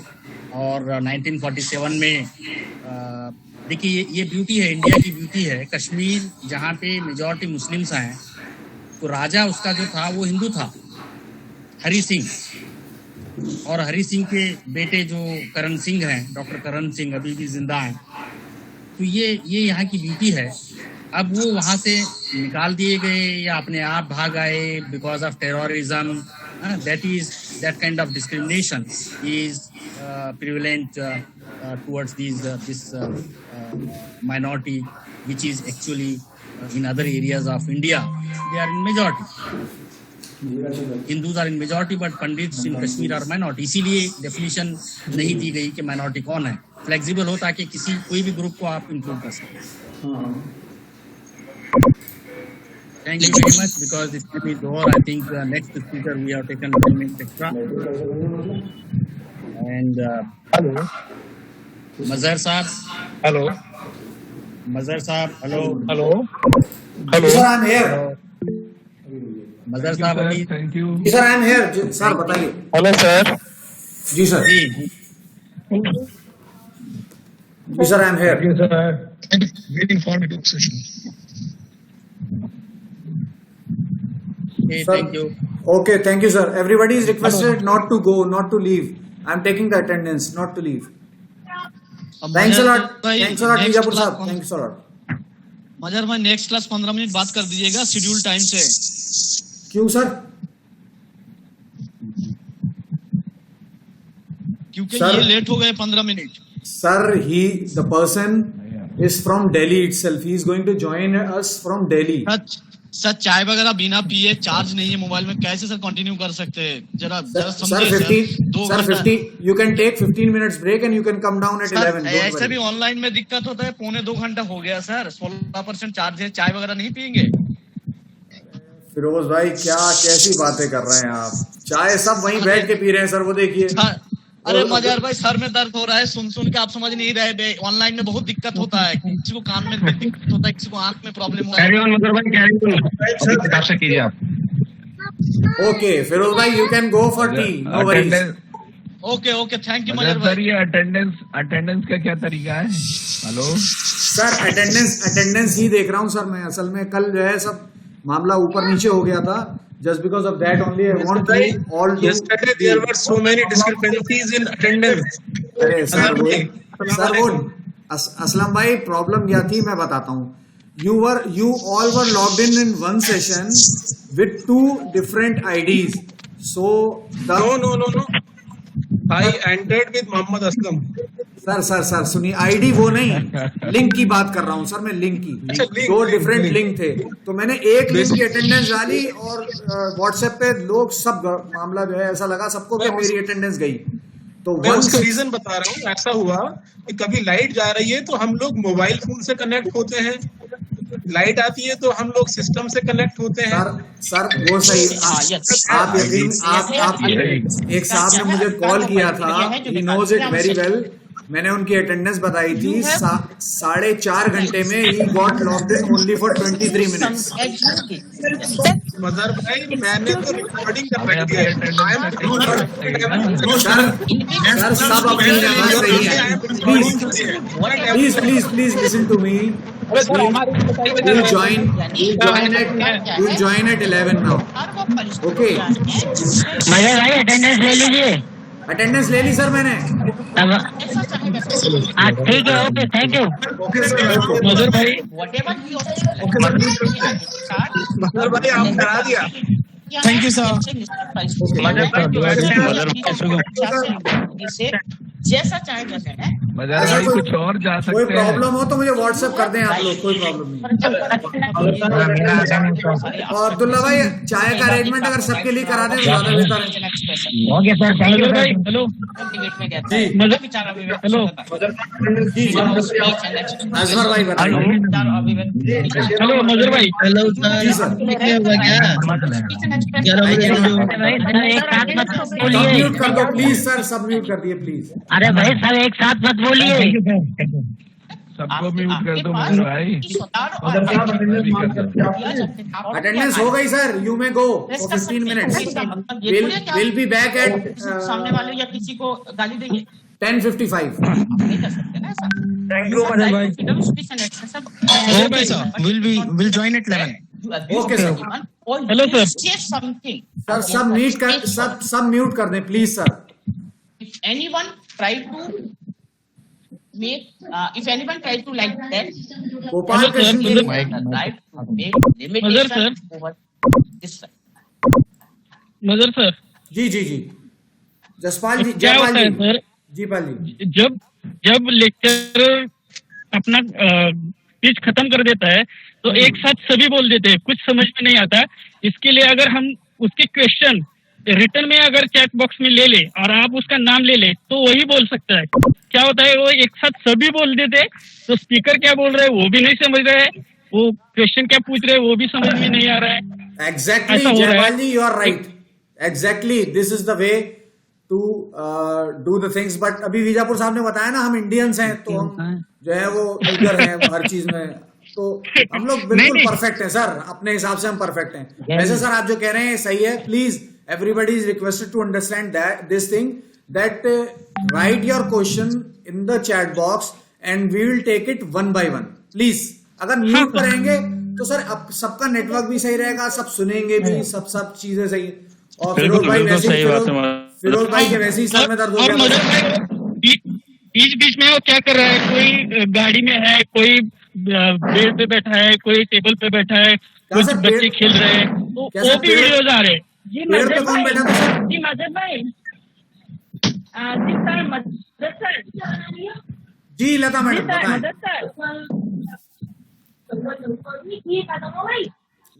और 1947 में देखिए ये ब्यूटी है, इंडिया की ब्यूटी है. कश्मीर जहाँ पे मेजॉरिटी मुस्लिम्स हैं, तो राजा उसका जो था वो हिंदू था, हरी सिंह. और हरी सिंह के बेटे जो करण सिंह हैं, डॉक्टर करण सिंह, अभी भी जिंदा हैं. तो ये यहाँ की ब्यूटी है. अब वो वहाँ से निकाल दिए गए या अपने आप भाग आए because of terrorism. that kind of discrimination is prevalent towards this minority, which is actually in other areas of India they are in majority. Hindus are in majority, but Pandits in Kashmir are minority. इसीलिए definition नहीं दी गई कि minority कौन है. Flexible हो ताकि कोई भी ग्रुप को आप इंक्लूड कर सकें. Thank you very much, because this time is over. I think next speaker we have taken 1 minute extra. And Hello. Mazhar Saab. Hello. Mazhar Saab. Hello. Hello. Sir, I am here. Mazhar Saab अभी. Thank you. जी sir, I am here. Sir बताइए. Hello sir. जी sir. जी. जी sir, I am here. Thank you sir. Waiting for the talk session. Okay, Sir. thank you. Okay, thank you, sir. Everybody is requested not to go, not to leave. I am taking the attendance, not to leave. Thanks a lot. Thanks a lot, Bijapur sir. Thanks a lot. मजर भाई next class 15 minute बात कर दीजिएगा schedule time से, क्यों sir? क्योंकि sir- ये late हो गए 15 minute. Sir, the person is from Delhi itself. He is going to join us from Delhi. Sir चाय वगैरह बिना पिए चार्ज नहीं है मोबाइल में, कैसे सर कंटिन्यू कर सकते हैं? जरा Sir, समझिए sir. 15, you can take 15 minutes break and you can come down at 11. Don't ऐसे worry. भी ऑनलाइन में दिक्कत होता है, 1.25 घंटा हो गया सर, 16% चार्ज है, चाय वगैरह नहीं पियेंगे? फिरोज भाई क्या कैसी बातें कर रहे हैं आप? चाय सब वहीं बैठ के पी रहे हैं सर, वो देखिए। सर, अरे मजार भाई सर में दर्द हो रहा है, सुन के आप समझ नहीं रहे। ऑनलाइन में बहुत दिक्कत होता है, किसी को कान में दिक्कत होता है, किसी को आंख में प्रॉब्लम होता है। ओके फिरोज भाई, you can go for tea. No worries. Okay thank you मगर मजार सर भाई। ये अटेंडेंस का क्या तरीका है? हेलो सर अटेंडेंस ही देख रहा हूँ सर मैं। असल में कल जो है सब मामला ऊपर नीचे हो गया था। Just because of that only, I want you all to. Yesterday there were so many discrepancies in attendance. अरे सर वो असलम भाई प्रॉब्लम क्या थी मैं बताता हूँ। You all were logged in one session with 2 different IDs. So the No. I entered with Mohammed Aslam. Sir सुनिए, ID वो नहीं, लिंक की बात कर रहा हूँ सर मैं, लिंक की। अच्छा, link, 2 link, different link. Link थे, तो मैंने एक लिंक की अटेंडेंस डाली और व्हाट्सएप पे लोग सब मामला जो है ऐसा लगा सबको कि मेरी अटेंडेंस गई। तो मैं once उसका रीजन बता रहा हूँ। ऐसा हुआ कि कभी लाइट जा रही है तो हम लोग मोबाइल फोन से कनेक्ट होते हैं, लाइट आती है तो हम लोग सिस्टम से कनेक्ट होते हैं। सर वो सही। आप यकीन आप एक साहब ने मुझे कॉल किया था, he knows it very well. मैंने उनकी अटेंडेंस बताई थी, 4.5 घंटे में he got locked in only for 23 minutes. मदर भाई मैंने तो रिकॉर्डिंग कर रखी है। सर सब अपनी जगह सही है। Please listen to me. You'll join at 11 now. Okay. मगर भाई अटेंडेंस ले लीजिए। अटेंडेंस ले ली सर मैंने। ठीक है, ओके थैंक यू। मदर भाई आप करा दिया। Thank you sir. जैसा चाहे वैसे है। मगर भाई कुछ और जा सकते कोई हैं। प्रॉब्लम हो तो मुझे व्हाट्सएप कर दें आप लोग, कोई प्रॉब्लम नहीं। और अब्दुल्ला भाई चाय का अरेंजमेंट अगर सबके लिए करा दें तो ज्यादा बेहतर है। ओके सर थैंक यू भाई। हेलो हेलो अजहर भाई बताइए। हेलो मजर भाई। हेलो जी सर। एक साथ मत सब बोलिए। म्यूट कर दो प्लीज सर, सब म्यूट कर दिए प्लीज। अरे भाई सब एक साथ मत बोलिए। सबको म्यूट कर दो मगर भाई। अटेंडेंस हो गई sir, you may go for 15 minutes. Will be back at सामने वाले या किसी को गाली देंगे 10:55। नहीं कर सकते ना ऐसा। थैंक यू मदर भाई। Will join at 11। Okay sir. Hello sir. Something sir सब म्यूट कर, सब म्यूट कर दें please sir. if anyone try to like that, Gopal Krishna ji right make limitation over this side. मगर सर जी जसपाल जी, क्या जयपाल होता है जी, सर, जी पाल जी। जब लेक्चर अपना स्पीच खत्म कर देता है तो एक साथ सभी बोल देते हैं, कुछ समझ में नहीं आता। इसके लिए अगर हम उसके क्वेश्चन रिटर्न में अगर चैट बॉक्स में ले ले और आप उसका नाम ले ले तो वही बोल सकता है। क्या होता है वो एक साथ सभी बोल देते हैं तो स्पीकर क्या बोल रहे हैं वो भी नहीं समझ रहे हैं, वो क्वेश्चन क्या पूछ रहे हैं वो भी समझ में नहीं आ रहा है। एग्जैक्टली ऐसा हो रहा है। Jaipal ji, you are right. Exactly this is the way to do the things. But अभी विजापुर साहब ने बताया ना, हम इंडियंस हैं तो हम जो है वो ईगर हैं हर चीज में, तो हम लोग बिल्कुल परफेक्ट हैं सर, अपने हिसाब से हम परफेक्ट हैं। वैसे सर आप जो कह रहे हैं सही है। Please everybody is requested to understand that this thing, that write your question in the chat box and we will take it one by one please। अगर म्यूट पर रहेंगे तो सर अब सबका नेटवर्क भी सही रहेगा, सब सुनेंगे भी, सब चीजें सही। और फिरोज भाई वैसे ही फिरोज भाई के वैसे ही सर में दर्द हो गया। बीच बीच में वो क्या कर रहा है, कोई गाड़ी में है, कोई बेड पे बैठा है, कोई टेबल पे बैठा है, कुछ सर, बच्चे पेड़- खेल रहे हैं, तो क्या सर, वो भी पेड़- वीडियोज आ रहे हैं। पेड़ पे कौन बैठा था सर? जी मदर भाई, जी सर मदर सर, जी लता जी मैडम सर बताएं। मदर सर,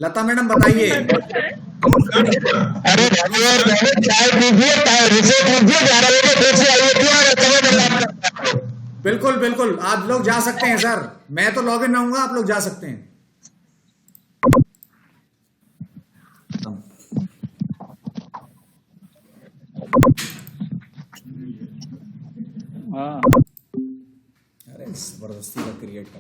लता मैडम बताइए। अरे चाय पीजिए, रिसेट कीजिए, 11 बजे फिर से आइए, क्या समझ। बिल्कुल बिल्कुल, आप लोग जा सकते हैं सर, मैं तो लॉग इन रहूंगा, आप लोग जा सकते हैं। हाँ अरे जबरदस्ती का क्रिएट कर